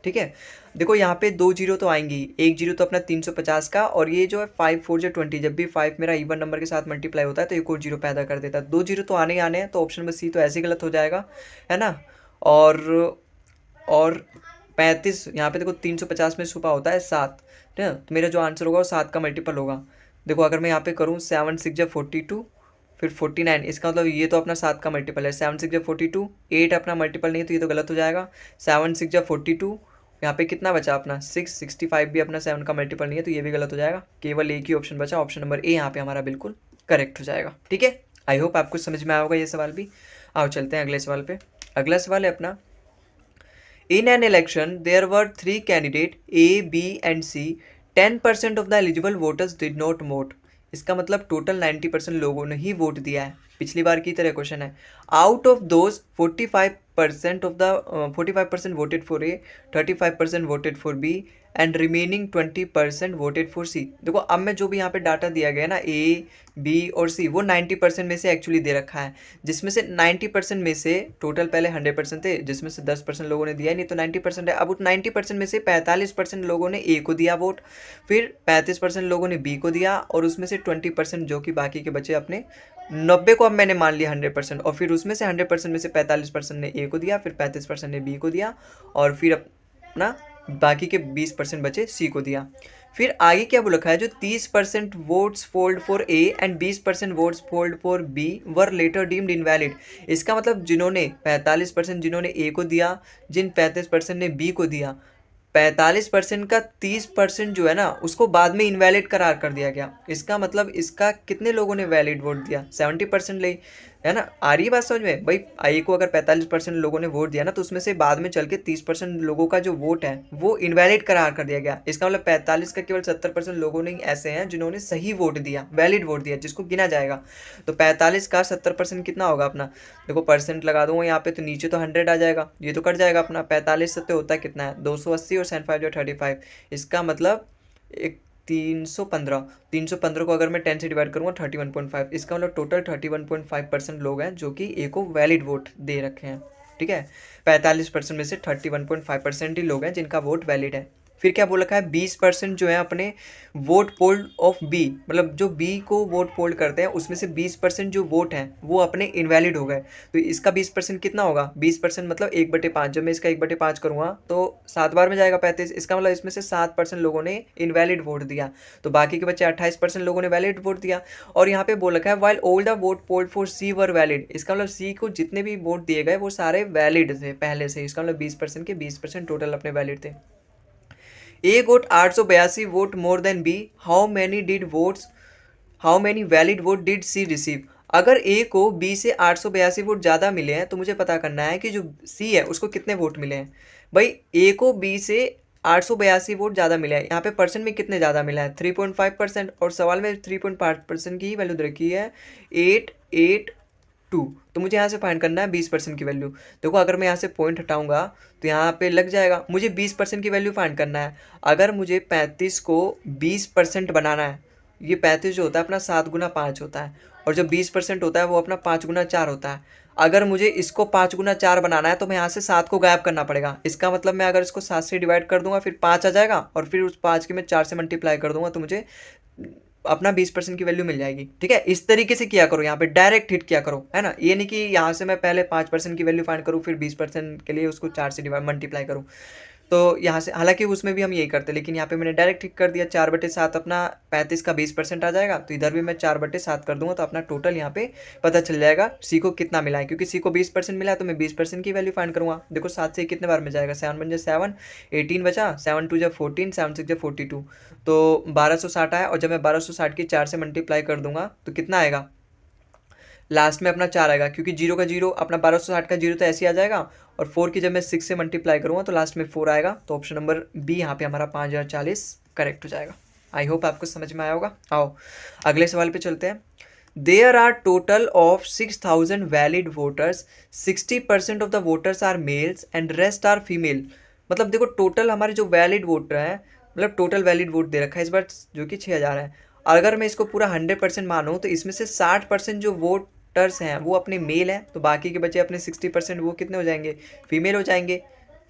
ठीक है। देखो यहाँ पे 2 जीरो तो आएंगी, एक जीरो तो अपना 350 का, और ये जो है 5 4 जो 20, जब भी 5 मेरा इवन नंबर के साथ मल्टीप्लाई होता है तो एक और जीरो पैदा कर देता है। 2 जीरो तो आने ही आने हैं, तो ऑप्शन नंबर सी तो ऐसे ही गलत हो जाएगा, है ना। और 35 यहाँ पे देखो 350 में छुपा होता है 7, ठीक है, तो मेरा जो आंसर होगा वो 7 का मल्टीपल होगा। देखो अगर मैं यहाँ पे करूँ 7 6 जब 42 फिर 49, इसका मतलब ये तो अपना 7 का मल्टीपल है। 7 6 जब 42, 8 अपना मल्टीपल नहीं है तो ये तो गलत हो जाएगा। 7 6 जब 42, यहाँ पे कितना बचा अपना 6, 65 भी अपना 7 का मल्टीपल नहीं है तो ये भी गलत हो जाएगा। केवल एक ही ऑप्शन बचा, ऑप्शन नंबर ए यहाँ पे हमारा बिल्कुल करेक्ट हो जाएगा। ठीक है, आई होप आपको समझ में आया होगा ये सवाल भी। आओ चलते हैं अगले सवाल पे। अगला सवाल है अपना, In an election, there were 3 candidates A, B and C. 10% of the eligible voters did not vote. इसका मतलब टोटल 90% लोगों ने ही वोट दिया है। पिछली बार की तरह क्वेश्चन है। Out of those 45% voted for A, 35% voted for B and remaining 20% voted for C. देखो अब मैं जो भी यहाँ पे डाटा दिया गया है ना, ए बी और सी, वो 90% में से एक्चुअली दे रखा है, जिसमें से 90% में से टोटल पहले 100% थे, जिसमें से 10% लोगों ने दिया नहीं तो 90% है। अब उस 90% में से 45% लोगों ने ए को दिया वोट, फिर 35% लोगों ने बी को दिया, और उसमें से 20% जो कि बाकी के बचे अपने 90 को अब मैंने मान लिया 100%, और फिर उसमें से 100% में से 45% ने ए को दिया, फिर 35% ने बी को दिया, और फिर अपना बाकी के 20% बचे सी को दिया। फिर आगे क्या बोल रखा है, जो 30% votes polled for A and 20% votes polled for B were later deemed invalid. इसका मतलब जिन्होंने 45% जिन्होंने ए को दिया, जिन 35% ने बी को दिया, 45% का 30% जो है ना उसको बाद में इनवैलिड करार कर दिया गया। इसका मतलब इसका कितने लोगों ने वैलिड वोट दिया, 70% ले, है ना। आ रही है बात समझ में भाई। आई को अगर 45% लोगों ने वोट दिया ना, तो उसमें से बाद में चल के 30% लोगों का जो वोट है वो इनवैलिड करार कर दिया गया। इसका मतलब 45 का केवल 70% लोगों ने ऐसे हैं जिन्होंने सही वोट दिया, वैलिड वोट दिया, जिसको गिना जाएगा। तो 45 का 70% कितना होगा अपना, देखो परसेंट लगा दूंगा यहाँ पे, तो नीचे तो 100 आ जाएगा, ये तो कट जाएगा अपना। 45 से होता है कितना है 280, और 75 जो 35, इसका मतलब एक 315 को अगर मैं 10 से डिवाइड करूँगा 31.5, इसका मतलब टोटल 31.5% लोग हैं जो कि ए को वैलिड वोट दे रखे हैं। ठीक है, 45% में से 31.5% ही लोग हैं जिनका वोट वैलिड है। फिर क्या बोल रखा है, 20% जो है अपने वोट पोल ऑफ बी, मतलब जो बी को वोट पोल करते हैं उसमें से 20% जो वोट हैं वो अपने इनवैलिड हो गए। तो इसका 20% कितना होगा, 20% मतलब 1/5। जब मैं इसका 1/5 करूँगा तो 7 बार में जाएगा 35। इसका मतलब इसमें से 7% लोगों ने इनवैलिड वोट दिया, तो बाकी के बच्चे 28% लोगों ने वैलिड वोट दिया। और यहाँ पे बोल रखा है while all the vote polled for C were valid. इसका मतलब सी को जितने भी वोट दिए गए वो सारे वैलिड थे पहले से। इसका मतलब 20% के 20% टोटल अपने वैलिड थे। A got 882 vote more than B, how many valid vote did C receive. अगर ए को बी से 882 वोट ज़्यादा मिले हैं तो मुझे पता करना है कि जो सी है उसको कितने वोट मिले हैं। भाई ए को बी से 882 वोट ज़्यादा मिले हैं, यहाँ पे परसेंट में कितने ज़्यादा मिला है 3.5%, और सवाल में 3.5% की ही वैल्यू रखी है 882। तो मुझे यहाँ से फाइंड करना है 20% की वैल्यू। देखो अगर मैं यहाँ से पॉइंट हटाऊंगा तो यहाँ पे लग जाएगा, मुझे 20% की वैल्यू फाइंड करना है। अगर मुझे 35 को 20% बनाना है, ये 35 जो होता है अपना 7 गुना 5 होता है, और जो 20% होता है वो अपना 5 गुना 4 होता है। अगर मुझे इसको 5 गुना 4 बनाना है तो मैं यहाँ से 7 को गायब करना पड़ेगा। इसका मतलब मैं अगर इसको 7 से डिवाइड कर दूंगा फिर 5 आ जाएगा, और फिर उस 5 के मैं 4 से मल्टीप्लाई कर दूंगा तो मुझे अपना 20% की वैल्यू मिल जाएगी। ठीक है, इस तरीके से किया करो, यहाँ पे डायरेक्ट हिट किया करो, है ना। ये नहीं कि यहाँ से मैं पहले 5% की वैल्यू फाइंड करूँ फिर 20% के लिए उसको 4 से डिवाइड मल्टीप्लाई करूँ। तो यहाँ से हालांकि उसमें भी हम यही करते हैं, लेकिन यहाँ पे मैंने डायरेक्ट हिट कर दिया। 4/7 अपना 35 का 20% आ जाएगा, तो इधर भी मैं 4/7 कर दूंगा तो अपना टोटल यहाँ पे पता चल जाएगा सी को कितना मिला है। क्योंकि सी को 20% मिला है तो मैं 20% की वैल्यू फाइंड करूँगा। देखो 7 से कितने बार में जाएगा, 7 बन जाए 7, 18 बचा, 7 2 जब 14, 7 6 जब 42, तो 1260 आया। और जब मैं 1260 की 4 से मल्टीप्लाई कर दूंगा तो कितना आएगा, लास्ट में अपना 4 आएगा, क्योंकि 0 का 0 अपना 1260 का 0 तो ऐसे ही आ जाएगा, और 4 की जब मैं 6 से मल्टीप्लाई करूँगा तो लास्ट में 4 आएगा। तो ऑप्शन नंबर बी यहाँ पे हमारा 5040 करेक्ट हो जाएगा। आई होप आपको समझ में आया होगा। आओ अगले सवाल पे चलते हैं। There are total of 6000 valid voters, 60% of the voters are males and rest are female. मतलब देखो टोटल हमारे जो वैलिड वोटर हैं, मतलब टोटल वैलिड वोट दे रखा है इस बार जो कि 6000 है। अगर मैं इसको पूरा 100% मानूँ तो इसमें से 60% जो वोटर्स हैं वो अपने मेल हैं, तो बाकी के बचे अपने 60% वो कितने हो जाएंगे, फीमेल हो जाएंगे।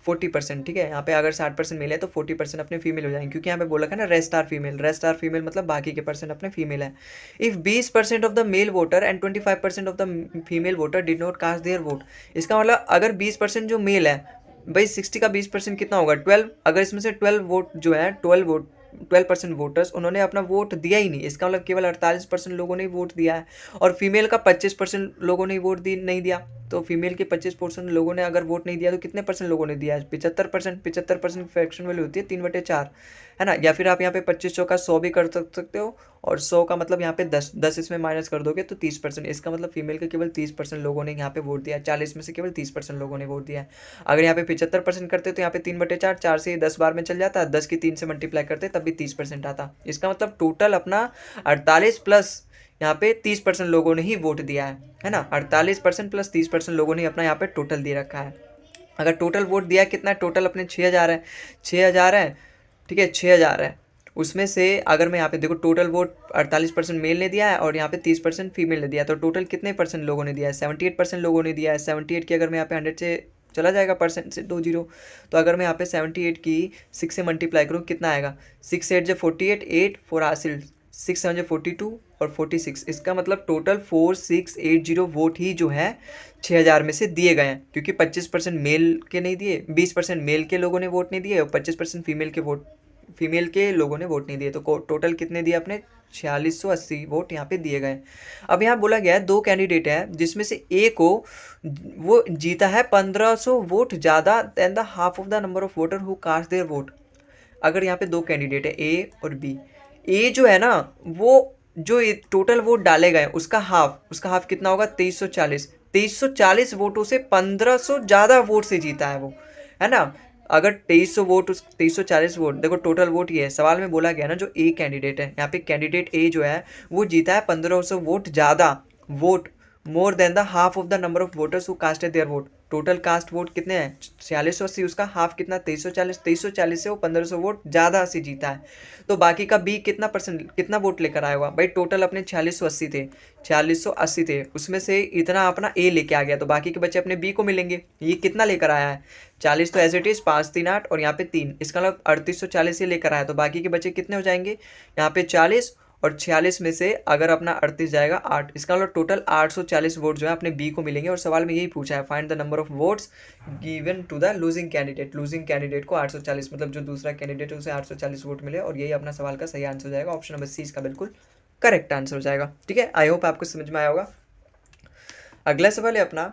40%, ठीक है। यहाँ पे अगर 60% मेल है तो 40% अपने फीमेल हो जाएंगे, क्योंकि यहाँ पे बोला है ना rest are female, rest are female मतलब बाकी के परसेंट अपने फीमेल है। If 20% of the male voter and 25% of the female voter did not cast their vote, इसका मतलब अगर 20% जो मेल है, भाई 60 का 20% कितना होगा 12, अगर इसमें से 12 वोट जो है 12% वोटर्स उन्होंने अपना वोट दिया ही नहीं, इसका मतलब केवल 48% लोगों ने वोट दिया है, और फीमेल का 25% लोगों ने वोट नहीं दिया। तो फीमेल के 25% लोगों ने अगर वोट नहीं दिया तो कितने परसेंट लोगों ने दिया है? 75%। 75% फ्रैक्शन वैल्यू होती है 3/4, है ना। या फिर आप यहाँ पे 25 का 100 भी कर सकते हो, और 100 का मतलब यहाँ पे 10 इसमें माइनस कर दोगे तो 30%। इसका मतलब फीमेल के केवल 30% लोगों ने यहाँ पे वोट दिया है, 40 में से केवल 30% लोगों ने वोट दिया है। अगर यहाँ पे 75% करते तो यहाँ पे 3/4, 4 से 10 बार में चल जाता, 10 की 3 से मल्टीप्लाई करते तब भी 30% आता। इसका मतलब टोटल अपना 48 प्लस यहाँ पे 30% लोगों ने ही वोट दिया है ना। 48% प्लस 30% लोगों ने अपना यहाँ पे टोटल दे रखा है। अगर टोटल वोट दिया कितना, टोटल अपने 6000 है, 6000 है, ठीक है, 6000 है। उसमें से अगर मैं यहाँ पे देखो टोटल वोट 48% मेल ने दिया है और यहाँ पे 30% फीमेल ने दिया है, तो टोटल कितने परसेंट लोगों ने दिया है? 78% लोगों ने दिया है। 78 की अगर मैं यहाँ पे 100 से चला जाएगा परसेंट से 2 जीरो, तो अगर मैं यहाँ पे 78 की 6 से मल्टीप्लाई करूँ कितना आएगा? 6 8 जो 48, 8 4 हासिल, 6 7 जो 42 और 46, इसका मतलब टोटल 4680 वोट ही जो है 6000 में से दिए गए हैं, क्योंकि 25% मेल के नहीं दिए, 20% मेल के लोगों ने वोट नहीं दिए और 25% फीमेल के लोगों ने वोट नहीं दिए। तो टोटल कितने दिए अपने? 4680 वोट यहाँ पे दिए गए। अब यहाँ बोला गया है 2 कैंडिडेट है जिसमें से ए को वो जीता है 1500 वोट ज़्यादा than the half of the number of voter who cast their vote. अगर यहाँ पे 2 कैंडिडेट है ए और बी, ए जो है ना वो जो टोटल वोट डाले गए उसका हाफ कितना होगा? 2340 वोटों से 1500 ज़्यादा वोट से जीता है वो, है ना। अगर 2340 वोट, देखो टोटल वोट ये है, सवाल में बोला गया ना जो ए कैंडिडेट है, यहाँ पे कैंडिडेट ए जो है वो जीता है 1500 वोट ज़्यादा, vote more then the half of the number of voters who casted their vote. Total cast vote कितने हैं? 4680, उसका हाफ कितना? 2340 से वो 1500 वोट ज़्यादा से जीता है। तो बाकी का बी कितना वोट लेकर आया होगा? भाई टोटल अपने 4680 थे, उसमें से इतना अपना ए लेके आ गया, तो बाकी के बच्चे अपने बी को मिलेंगे। ये कितना लेकर आया है? 40 तो एज इट इज, 5 3 8 और यहाँ पे 3, इसका मतलब 3840 ही लेकर आया। तो बाकी के बच्चे कितने हो जाएंगे? यहाँ पे 40 और 46 में से अगर अपना 38 जाएगा 8, इसका मतलब टोटल 840 वोट जो है अपने बी को मिलेंगे। और सवाल में यही पूछा है, find the number of votes given to the losing candidate. Losing candidate को 840, मतलब जो दूसरा कैंडिडेट है उसे 840 वोट मिले, और यही अपना सवाल का सही आंसर हो जाएगा। ऑप्शन नंबर सी इसका बिल्कुल करेक्ट आंसर हो जाएगा। ठीक है, आई होप आपको समझ में आया होगा। अगला सवाल है अपना,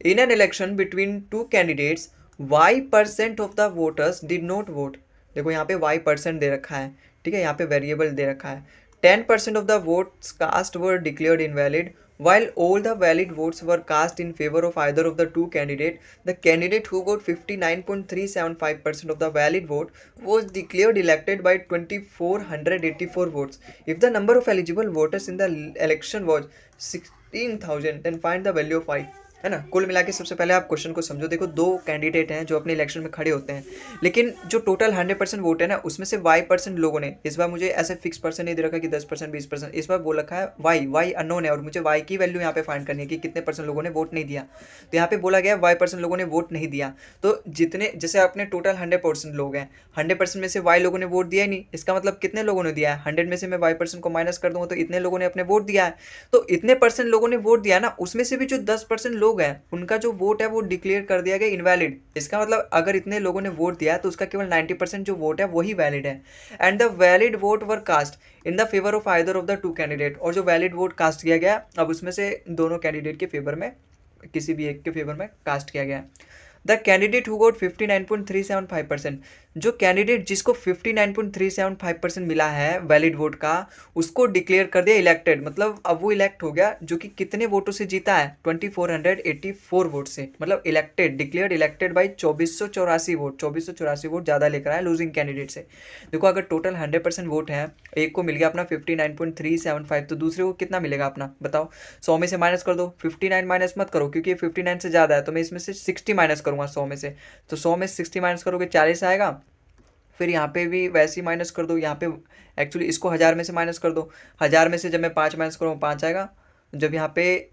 in an election between 2 candidates y% of the voters did not vote. देखो यहाँ पे y% दे रखा है, ठीक है, यहाँ पे वेरिएबल दे रखा है। 10% of the votes cast were declared invalid, while all the valid votes were cast in favor of either of the two candidates. The candidate who got 59.375% of the valid vote was declared elected by 2484 votes. If the number of eligible voters in the election was 16,000, then find the value of y. है ना। कुल मिला के सबसे पहले आप question को समझो। देखो 2 कैंडिडेट हैं जो अपने इलेक्शन में खड़े होते हैं, लेकिन जो टोटल 100% वोट है ना उसमें से y% लोगों ने, इस बार मुझे ऐसे फिक्स परसेंट नहीं दे रखा कि 10% 20%, इस बार बोल रखा है y अननोन है और मुझे y की वैल्यू यहाँ पे फाइंड करनी है कि कितने परसेंट लोगों ने वोट नहीं दिया। तो यहाँ पे बोला गया y% लोगों ने वोट नहीं दिया, तो जितने जैसे अपने टोटल 100% लोग हैं, 100% में से y लोगों ने वोट दिया ही नहीं, इसका मतलब कितने लोगों ने दिया है? 100 में से मैं y% को माइनस कर दूंगा तो इतने लोगों ने अपने वोट दिया है। तो इतने परसेंट लोगों ने वोट दिया ना, उसमें से भी जो 10% लोग हैं उनका जो वोट है वो डिक्लेयर कर दिया गया इनवैलिड। इसका मतलब अगर इतने लोगों ने वोट दिया है तो उसका केवल 90% जो वोट है वही वैलिड है। And the valid vote were cast in the favour of either of the 2 candidate, और जो वैलिड वोट कास्ट किया गया अब उसमें से दोनों कैंडिडेट के फेवर में, किसी भी एक के फेवर में कास्ट किया गया। द कैंडिडेट हु गोट 59.375%, जो कैंडिडेट जिसको 59.375% मिला है वैलिड वोट का, उसको डिक्लेयर कर दिया इलेक्टेड, मतलब अब वो इलेक्ट हो गया, जो कि कितने वोटों से जीता है? 2484 वोट से, मतलब elected, declared elected by 2484 vote, 2484 vote ज़्यादा लेकर आया लूजिंग कैंडिडेट से। देखो अगर टोटल 100% वोट है, एक को मिल गया अपना 59.375, तो दूसरे को कितना मिलेगा अपना बताओ? 100 में से माइनस कर दो, 59 माइनस मत करो क्योंकि 59 से ज़्यादा है, तो मैं इसमें से 60 माइनस करूँगा 100 में से, तो 100 में 60 माइनस करोगे 40 आएगा। फिर यहाँ पे भी वैसे ही माइनस कर दो, यहाँ पे एक्चुअली इसको 1000 में से माइनस कर दो, 1000 में से जब मैं 5 माइनस करूँगा 5 आएगा, जब यहाँ पे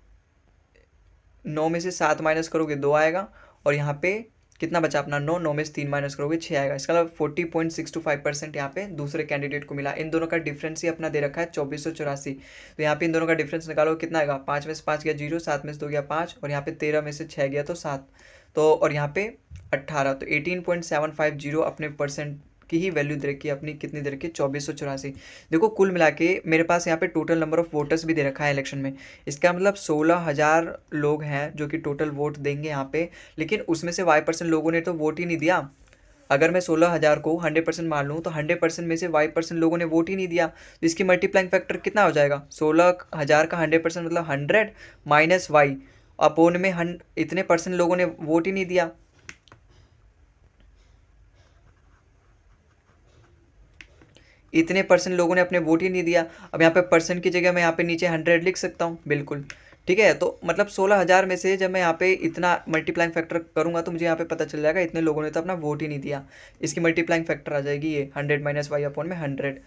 9 में से 7 माइनस करोगे 2 आएगा, और यहाँ पे कितना बचा अपना 9, 9 में से 3 माइनस करोगे 6 आएगा। इसका मतलब 40.625% यहाँ पे दूसरे कैंडिडेट को मिला। इन दोनों का डिफरेंस ही अपना दे रखा है 2484। तो यहाँ पे इन दोनों का डिफरेंस निकालो कितना आएगा, 5 में से 5 गया 0, 7 में से 2 गया 5, और यहाँ पे 13 में से 6 गया तो 7, तो और यहाँ पे 18, तो 18.750 अपने परसेंट की ही वैल्यू दे रखी है अपनी, कितनी दे रखी है 2484। देखो कुल मिला के मेरे पास यहाँ पे टोटल नंबर ऑफ वोटर्स भी दे रखा है इलेक्शन में। इसका मतलब 16,000 लोग हैं जो कि टोटल वोट देंगे यहाँ पे, लेकिन उसमें से y% लोगों ने तो वोट ही नहीं दिया। अगर मैं 16,000 को 100% मान लूँ तो 100% में से y% लोगों ने वोट ही नहीं दिया, तो इसकी मल्टीप्लाइंग फैक्टर कितना हो जाएगा, 16,000 का 100% मतलब 100 माइनस y अपोन में इतने परसेंट लोगों ने वोट ही नहीं दिया। इतने परसेंट लोगों ने अपने वोट ही नहीं दिया। अब यहाँ पे परसेंट की जगह मैं यहाँ पे नीचे 100 लिख सकता हूँ, बिल्कुल ठीक है। तो मतलब 16,000 में से जब मैं यहाँ पे इतना मल्टीप्लाइंग फैक्टर करूँगा तो मुझे यहाँ पे पता चल जाएगा इतने लोगों ने तो अपना वोट ही नहीं दिया। इसकी मल्टीप्लाइंग फैक्टर आ जाएगी ये 100 माइनस वाई अपॉन में 100।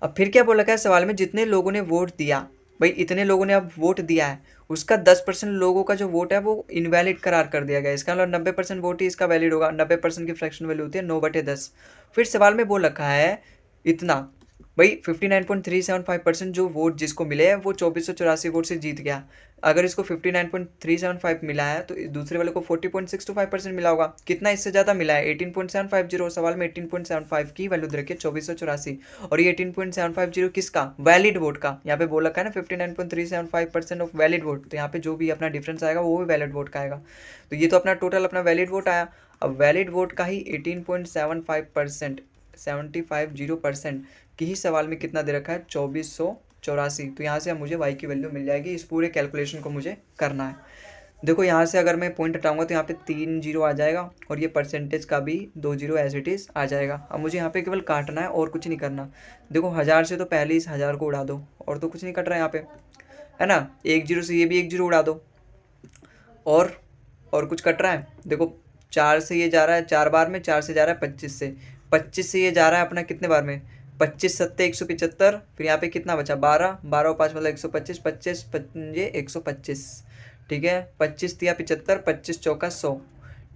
अब फिर क्या बोल रखा है सवाल में, जितने लोगों ने वोट दिया, भाई इतने लोगों ने अब वोट दिया है, उसका 10% लोगों का जो वोट है वो इनवैलिड करार कर दिया गया। इसका मतलब 90% वोट ही इसका वैलिड होगा। 90% की फ्रैक्शन वैल्यू होती है 9/10। फिर सवाल में बोल रखा है इतना, भाई 59.375% जो वोट जिसको मिले हैं वो 2484 वोट से जीत गया। अगर इसको 59.375 मिला है तो दूसरे वाले को 40.625% मिला होगा। कितना इससे ज़्यादा मिला है, 18.750। सवाल में 18.75 की वैल्यू दे रखी है 2484, और ये 18.750 किसका, वैलिड वोट का। यहाँ पे बोल रखा है ना 59.375% ऑफ वैलिड वोट, तो यहाँ पे जो भी अपना डिफरेंस आएगा वो भी वैलिड वोट का आएगा। तो ये तो अपना टोटल अपना वैलिड वोट आया। अब वैलिड वोट का ही 18.75% 750% की ही सवाल में कितना दे रखा है 2484। तो यहाँ से अब मुझे y की वैल्यू मिल जाएगी। इस पूरे कैलकुलेशन को मुझे करना है। देखो यहाँ से अगर मैं पॉइंट हटाऊंगा तो यहाँ पे 3 0 आ जाएगा, और ये परसेंटेज का भी 2 0 एज इट इज़ आ जाएगा। अब मुझे यहाँ पे केवल काटना है और कुछ नहीं करना। देखो 1000 से तो पहले इस 1000 को उड़ा दो, और तो कुछ नहीं कट रहा है यहाँ पे, है ना। 1 0 से ये भी 1 0 उड़ा दो, और कुछ कट रहा है। देखो 4 से ये जा रहा है 4 बार में, 4 से जा रहा है 25 से, 25 से ये जा रहा है अपना कितने बार में, 25 सत्ते 175। फिर यहाँ पे कितना बचा 12, 12 और 5 मतलब 125, 25 ये 125, ठीक है। 25 दिया 75, 25 चौका 100,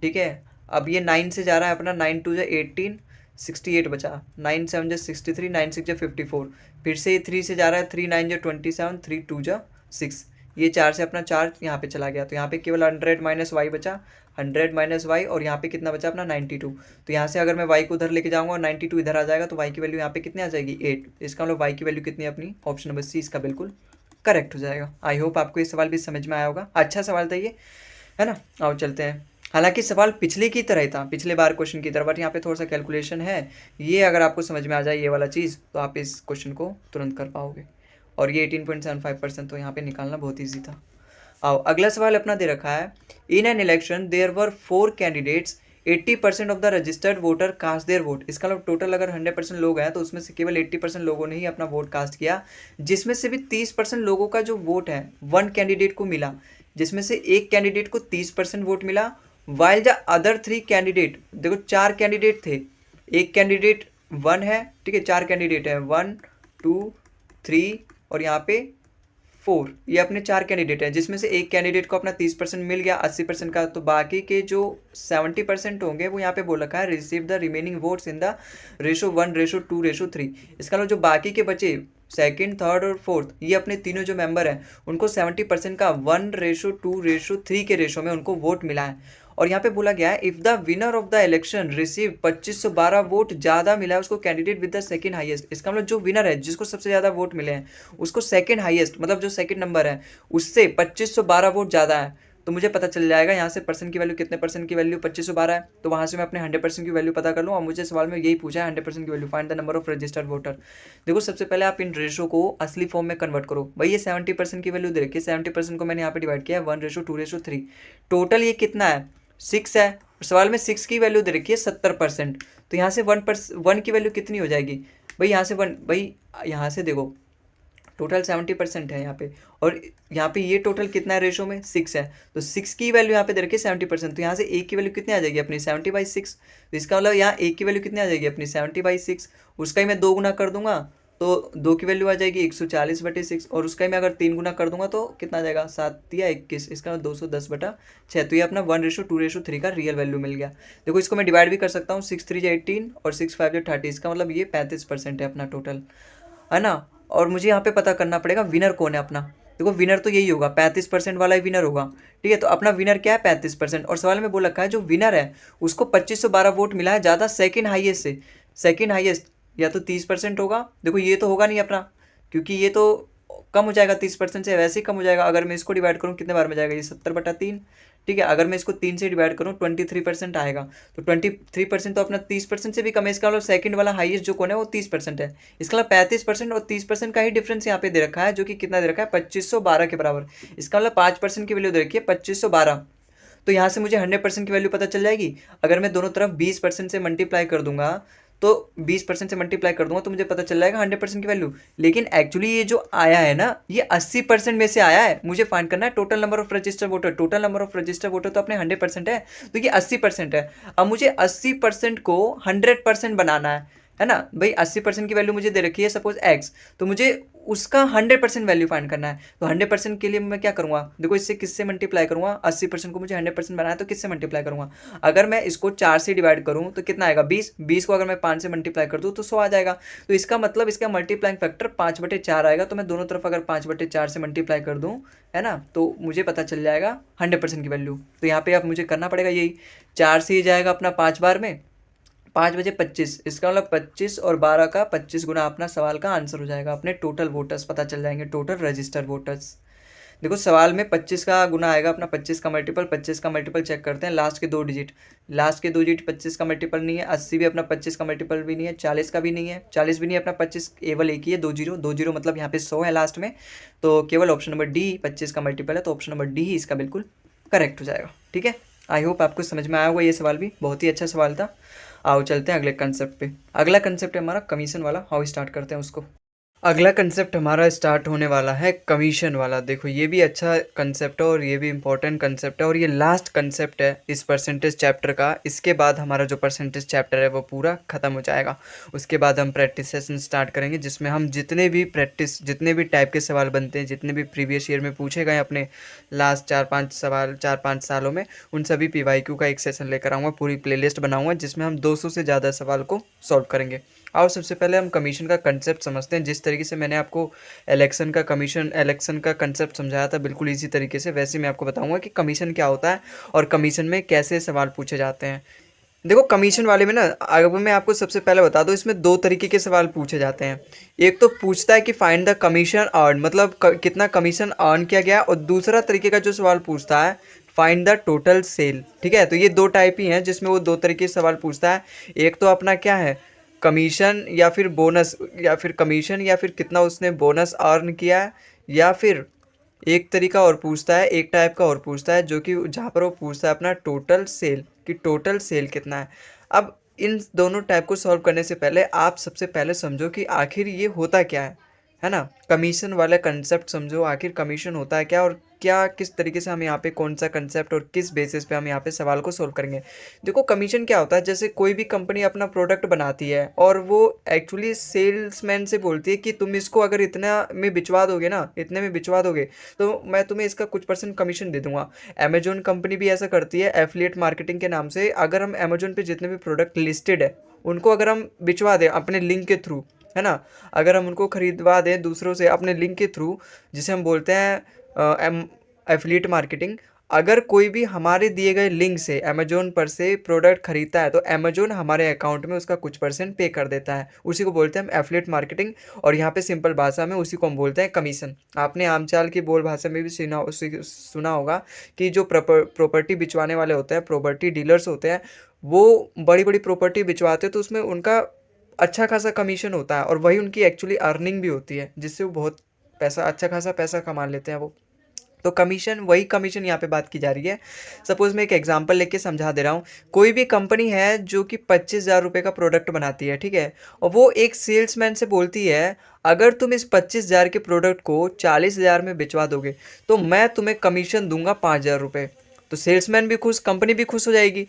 ठीक है। अब ये 9 से जा रहा है अपना, 9 2 18, 68 बचा, 9 7 63, 9 6 54। फिर से ये 3 से जा रहा है, 3 9 27, 3 2 6। ये 4 से अपना 4 यहाँ पे चला गया, तो यहाँ पे केवल 100 माइनस वाई बचा, 100 माइनस वाई, और यहाँ पे कितना बचा अपना 92। तो यहाँ से अगर मैं y को उधर लेके जाऊँगा और 92 इधर आ जाएगा, तो y की वैल्यू यहाँ पे कितनी आ जाएगी 8। इसका मतलब y की वैल्यू कितनी है अपनी, ऑप्शन नंबर सी इसका बिल्कुल करेक्ट हो जाएगा। आई होप आपको ये सवाल भी समझ में आया होगा। अच्छा सवाल था ये, है ना। आओ चलते हैं। हालांकि सवाल पिछले की तरह ही था, पिछले बार क्वेश्चन की तरह, बट यहाँ पे थोड़ा सा कैलकुलेशन है। ये अगर आपको समझ में आ जाए ये वाला चीज़, तो आप इस क्वेश्चन को तुरंत कर पाओगे। और ये 18.75% तो यहाँ पे निकालना बहुत ईजी था। आओ अगला सवाल अपना दे रखा है, in an election there were 4 candidates, 80% of the registered voter cast their vote. इसका मतलब टोटल अगर 100% लोग हैं तो उसमें से केवल 80% लोगों ने ही अपना वोट कास्ट किया, जिसमें से भी 30% लोगों का जो वोट है वन कैंडिडेट को मिला, जिसमें से एक कैंडिडेट को 30% वोट मिला, वाइल द अदर 3 कैंडिडेट, देखो 4 कैंडिडेट थे, एक कैंडिडेट 1 है, ठीक है, 4 कैंडिडेट है 1 2 3 और यहाँ पे 4, ये अपने 4 कैंडिडेट हैं, जिसमें से एक कैंडिडेट को अपना 30% मिल गया 80% का, तो बाकी के जो 70% होंगे वो यहाँ पे बोल रखा है receive the remaining votes in the ratio 1:2:3। इसका मतलब जो बाकी के बचे सेकंड, थर्ड और फोर्थ, ये अपने तीनों जो मेंबर हैं उनको 70% का 1:2:3 के रेशो में उनको वोट मिला है। और यहाँ पे बोला गया है if the winner of the election receive 2512 vote ज़्यादा मिला है उसको candidate with the second highest. इसका मतलब जो विनर है जिसको सबसे ज़्यादा वोट मिले हैं उसको सेकंड हाईएस्ट, मतलब जो सेकंड नंबर है उससे 2512 वोट ज़्यादा है, तो मुझे पता चल जाएगा यहाँ से परसेंट की वैल्यू, कितने परसेंट की वैल्यू 2512 है, तो वहाँ से मैं अपने 100% की वैल्यू पता कर लूँ। और मुझे सवाल में यही पूछा है 100% की value, find the number of registered voter. देखो सबसे पहले आप इन रेशो को असली फॉर्म में कन्वर्ट करो। भाई ये 70% की वैल्यू दे रखी है, 70% को मैंने यहाँ पे डिवाइड किया है 1:2:3, टोटल ये कितना है 6 है। सवाल में 6 की वैल्यू दे रखी है 70%, तो यहाँ से 1 की वैल्यू कितनी हो जाएगी भाई, यहाँ से 1, भाई यहाँ से देखो टोटल 70% है यहाँ पे, और यहाँ पे ये टोटल कितना है रेशो में 6 है, तो 6 की वैल्यू यहाँ पे दे रखी है 70%, तो यहाँ से एक की वैल्यू कितनी आ जाएगी अपनी 70/6। तो इसका मतलब यहाँ एक की वैल्यू कितनी आ जाएगी अपनी 70/6, उसका ही मैं 2 गुना कर दूंगा तो 2 की वैल्यू आ जाएगी 140/6 और उसका ही मैं अगर 3 गुना कर दूंगा तो कितना आ जाएगा 7 या 21, इसका 210/6। तो ये अपना 1:2:3 का रियल वैल्यू मिल गया। देखो इसको मैं डिवाइड भी कर सकता हूँ, 6 3 18 और 6 5 30, इसका मतलब ये 35% है अपना टोटल, है ना। और मुझे यहाँ पे पता करना पड़ेगा विनर कौन है अपना। देखो विनर तो यही होगा, 35% वाला ही विनर होगा, ठीक है। तो अपना विनर क्या है 35%, और सवाल में बोल रखा है जो विनर है उसको 2512 वोट मिला है ज़्यादा सेकंड हाईएस्ट से। सेकंड हाईएस्ट या तो 30% होगा, देखो ये तो होगा नहीं अपना, क्योंकि ये तो कम हो जाएगा 30% से, वैसे ही कम हो जाएगा। अगर मैं इसको डिवाइड करूँ कितने बार में जाएगा, ये 70/3, ठीक है। अगर मैं इसको 3 से डिवाइड करूँ 23% आएगा, तो 23% तो अपना 30% से भी कम है। इसका मतलब सेकंड वाला हाईएस्ट जो कौन है वो 30% है। इसका मतलब 35% और 30% का ही डिफरेंस यहाँ पे दे रखा है, जो कि कितना दे रखा है 2512 के बराबर। इसका मतलब 5% की वैल्यू दे रखी है 2512। तो यहाँ से मुझे 100% की वैल्यू पता चल जाएगी। अगर मैं दोनों तरफ 20% से मल्टीप्लाई कर दूंगा, तो 20% से मल्टीप्लाई कर दूंगा तो मुझे पता चल जाएगा 100% की वैल्यू। लेकिन एक्चुअली ये जो आया है ना, ये 80% में से आया है। मुझे फाइंड करना है total number of registered voter. Total number of registered voter तो अपने 100% है, तो ये 80% है। अब मुझे 80% को 100% बनाना है ना भाई। 80% की वैल्यू मुझे दे रखी है सपोज एक्स, तो मुझे उसका 100% वैल्यू फाइंड करना है। तो 100% के लिए मैं क्या करूँगा, देखो इससे किससे मल्टीप्लाई करूँगा, 80% को मुझे 100% बनाना है तो किससे मल्टीप्लाई करूँगा। अगर मैं इसको 4 से डिवाइड करूँ तो कितना आएगा 20, 20 को अगर मैं 5 से मल्टीप्लाई कर दूँ तो 100 आ जाएगा। तो इसका मतलब इसका मल्टीप्लाइंग फैक्टर 5/4 आएगा। तो मैं दोनों तरफ अगर 5/4 से मल्टीप्लाई कर दूँ, है ना, तो मुझे पता चल जाएगा 100% की वैल्यू। तो यहाँ पे अब मुझे करना पड़ेगा यही, 4 से ही जाएगा अपना 5 बार में, 5 बजे 25, इसका मतलब 25 और 12 का 25 गुना अपना सवाल का आंसर हो जाएगा। अपने टोटल वोटर्स पता चल जाएंगे, टोटल रजिस्टर्ड वोटर्स। देखो सवाल में 25 का गुना आएगा अपना, 25 का मल्टीपल, 25 का मल्टीपल चेक करते हैं, लास्ट के 2 डिजिट, लास्ट के 2 डिजिट 25 का मल्टीपल नहीं है। 80 भी अपना 25 का मल्टीपल भी नहीं है, 40 का भी नहीं है, 40 भी नहीं है अपना, 25 केवल एक ही है, 2 जीरो, 2 जीरो मतलब यहाँ पे 100 है लास्ट में। तो केवल ऑप्शन नंबर डी 25 का मल्टीपल है, तो ऑप्शन नंबर डी ही इसका बिल्कुल करेक्ट हो जाएगा। ठीक है, आई होप आपको समझ में आया होगा। ये सवाल भी बहुत ही अच्छा सवाल था। आओ चलते हैं अगले कंसेप्ट पे। अगला कंसेप्ट है हमारा कमीशन वाला। हाउ स्टार्ट करते हैं उसको। अगला कंसेप्ट हमारा स्टार्ट होने वाला है कमीशन वाला। देखो ये भी अच्छा कंसेप्ट है और ये भी इम्पोर्टेंट कंसेप्ट है, और ये लास्ट कंसेप्ट है इस परसेंटेज चैप्टर का। इसके बाद हमारा जो परसेंटेज चैप्टर है वो पूरा ख़त्म हो जाएगा। उसके बाद हम प्रैक्टिस सेशन स्टार्ट करेंगे, जिसमें हम जितने भी टाइप के सवाल बनते हैं, जितने भी प्रीवियस ईयर में पूछे गए अपने लास्ट 4-5 सालों में, उन सभी PYQ का एक सेशन लेकर आऊँगा। पूरी प्लेलिस्ट बनाऊँगा जिसमें हम 200 से ज़्यादा सवाल को सॉल्व करेंगे। आओ सबसे पहले हम कमीशन का कंसेप्ट समझते हैं। जिस तरीके से मैंने आपको इलेक्शन का कंसेप्ट समझाया था बिल्कुल इसी तरीके से, वैसे मैं आपको बताऊंगा कि कमीशन क्या होता है और कमीशन में कैसे सवाल पूछे जाते हैं। देखो कमीशन वाले में ना, अगर मैं आपको सबसे पहले बता दूं, इसमें 2 तरीके के सवाल पूछे जाते हैं। एक तो पूछता है कि फाइंड द कमीशन अर्न, मतलब कितना कमीशन अर्न किया गया, और दूसरा तरीके का जो सवाल पूछता है फाइंड द टोटल सेल। ठीक है, तो ये 2 टाइप ही हैं जिसमें वो 2 तरीके से सवाल पूछता है। एक तो अपना क्या है कमीशन या फिर बोनस, या फिर कमीशन या फिर कितना उसने बोनस अर्न किया है, या फिर एक तरीका और पूछता है, एक टाइप का और पूछता है जो कि जहाँ पर वो पूछता है अपना टोटल सेल, कि टोटल सेल कितना है। अब इन दोनों टाइप को सॉल्व करने से पहले आप सबसे पहले समझो कि आखिर ये होता क्या है ना। कमीशन वाला कंसेप्ट समझो, आखिर कमीशन होता है क्या, और क्या किस तरीके से हम यहाँ पे कौन सा कंसेप्ट और किस बेसिस पे हम यहाँ पे सवाल को सोल्व करेंगे। देखो कमीशन क्या होता है, जैसे कोई भी कंपनी अपना प्रोडक्ट बनाती है और वो एक्चुअली सेल्समैन से बोलती है कि तुम इसको अगर इतना में बिचवा दोगे ना, इतने में बिचवा दोगे तो मैं तुम्हें इसका कुछ % कमीशन दे दूंगा। अमेजोन कंपनी भी ऐसा करती है एफिलिएट मार्केटिंग के नाम से। अगर हम अमेजोन पे जितने भी प्रोडक्ट लिस्टेड है उनको अगर हम बिचवा दें अपने लिंक के थ्रू, है ना, अगर हम उनको खरीदवा दें दूसरों से अपने लिंक के थ्रू, जिसे हम बोलते हैं एफिलिएट मार्केटिंग, अगर कोई भी हमारे दिए गए लिंक से अमेजोन पर से प्रोडक्ट खरीदता है तो अमेजोन हमारे अकाउंट में उसका कुछ % पे कर देता है। उसी को बोलते हैं हम एफिलिएट मार्केटिंग, और यहाँ पे सिंपल भाषा में उसी को हम बोलते हैं कमीशन। आपने आमचाल की बोल भाषा में भी सुना होगा कि जो प्रॉपर्टी बिचवाने वाले होते हैं, प्रॉपर्टी डीलर्स होते हैं, वो बड़ी बड़ी प्रॉपर्टी बिचवाते हैं तो उसमें उनका अच्छा खासा कमीशन होता है, और वही उनकी एक्चुअली अर्निंग भी होती है, जिससे वो बहुत अच्छा खासा पैसा कमा लेते हैं वो। तो कमीशन, वही कमीशन यहाँ पे बात की जा रही है। सपोज मैं एक एग्जांपल लेके समझा दे रहा हूँ। कोई भी कंपनी है जो कि 25,000 रुपये का प्रोडक्ट बनाती है, ठीक है, और वो एक सेल्समैन से बोलती है अगर तुम इस 25,000 के प्रोडक्ट को 40,000 में बिचवा दोगे तो मैं तुम्हें कमीशन दूंगा 5,000 रुपये। तो सेल्समैन भी खुश, कंपनी भी खुश हो जाएगी।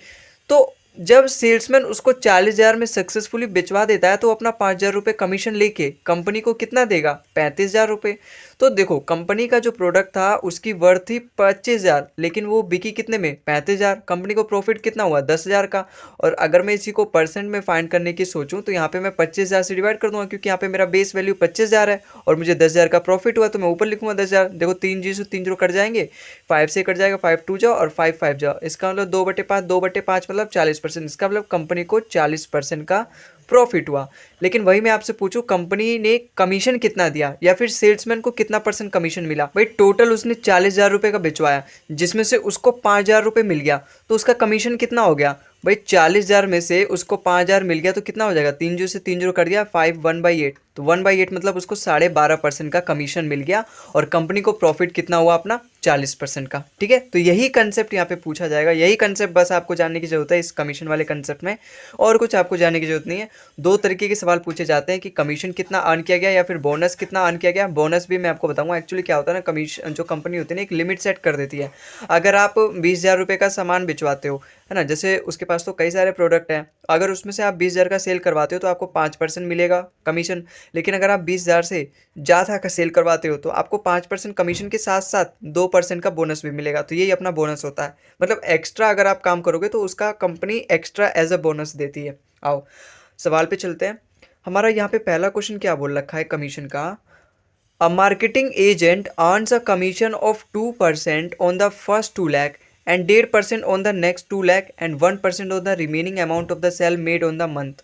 तो जब सेल्समैन उसको 40,000 में सक्सेसफुली बेचवा देता है तो अपना 5,000 रुपये कमीशन लेके कंपनी को कितना देगा? 35,000 रुपये। तो देखो कंपनी का जो प्रोडक्ट था उसकी वर्थ थी 25,000, लेकिन वो बिकी कितने में? 35,000। कंपनी को प्रॉफिट कितना हुआ? 10,000 का। और अगर मैं इसी को परसेंट में फाइंड करने की सोचूं तो यहाँ पे मैं 25,000 से डिवाइड कर दूंगा, क्योंकि यहाँ पे मेरा बेस वैल्यू 25,000 है और मुझे 10,000 का प्रॉफिट हुआ, तो मैं ऊपर लिखूंगा 10,000। देखो 3 जीरो कट जाएंगे, 5 से कट जाएगा, 5 टू जाओ और 5 5 जाओ, इसका मतलब 2/5, 2/5 मतलब 40%। इसका मतलब कंपनी को 40% का प्रॉफिट हुआ। लेकिन वही मैं आपसे पूछूं, कंपनी ने कमीशन कितना दिया या फिर सेल्समैन को कितना परसेंट कमीशन मिला? भाई टोटल उसने 40,000 रुपये का भिजवाया, जिसमें से उसको 5,000 रुपये मिल गया, तो उसका कमीशन कितना हो गया? भाई 40,000 में से उसको 5,000 मिल गया तो कितना हो जाएगा? 3 जीरो से 3 जीरो कट गया, 5 1/8, तो 1/8 मतलब उसको 12.5% का कमीशन मिल गया और कंपनी को प्रॉफिट कितना हुआ अपना? 40% का। ठीक है, तो यही कंसेप्ट यहाँ पे पूछा जाएगा, यही कंसेप्ट बस आपको जानने की जरूरत है इस कमीशन वाले कंसेप्ट में, और कुछ आपको जानने की जरूरत नहीं है। 2 तरीके के सवाल पूछे जाते हैं कि कमीशन कितना अर्न किया गया या फिर बोनस कितना अर्न किया गया। बोनस भी मैं आपको बताऊंगा। एक्चुअली क्या होता है ना, कमीशन जो कंपनी होती है ना, एक लिमिट सेट कर देती है। अगर आप 20,000 रुपये का सामान बिचवाते हो, है ना, जैसे उसके पास तो कई सारे प्रोडक्ट हैं, अगर उसमें से आप 20,000 का सेल करवाते हो तो आपको 5% मिलेगा कमीशन। लेकिन अगर आप 20,000 से ज़्यादा का सेल करवाते हो तो आपको 5% कमीशन के साथ साथ 2% का बोनस भी मिलेगा। तो यही अपना बोनस होता है, मतलब एक्स्ट्रा अगर आप काम करोगे तो उसका company extra as a bonus देती है। आओ सवाल पे चलते हैं। हमारा यहाँ पे पहला क्वेश्चन क्या बोल रखा है कमीशन का? A marketing agent earns a commission of 2% on the first 2 lakh and 8% on the next 2 lakh and 1% on the remaining amount of the sale made on the month.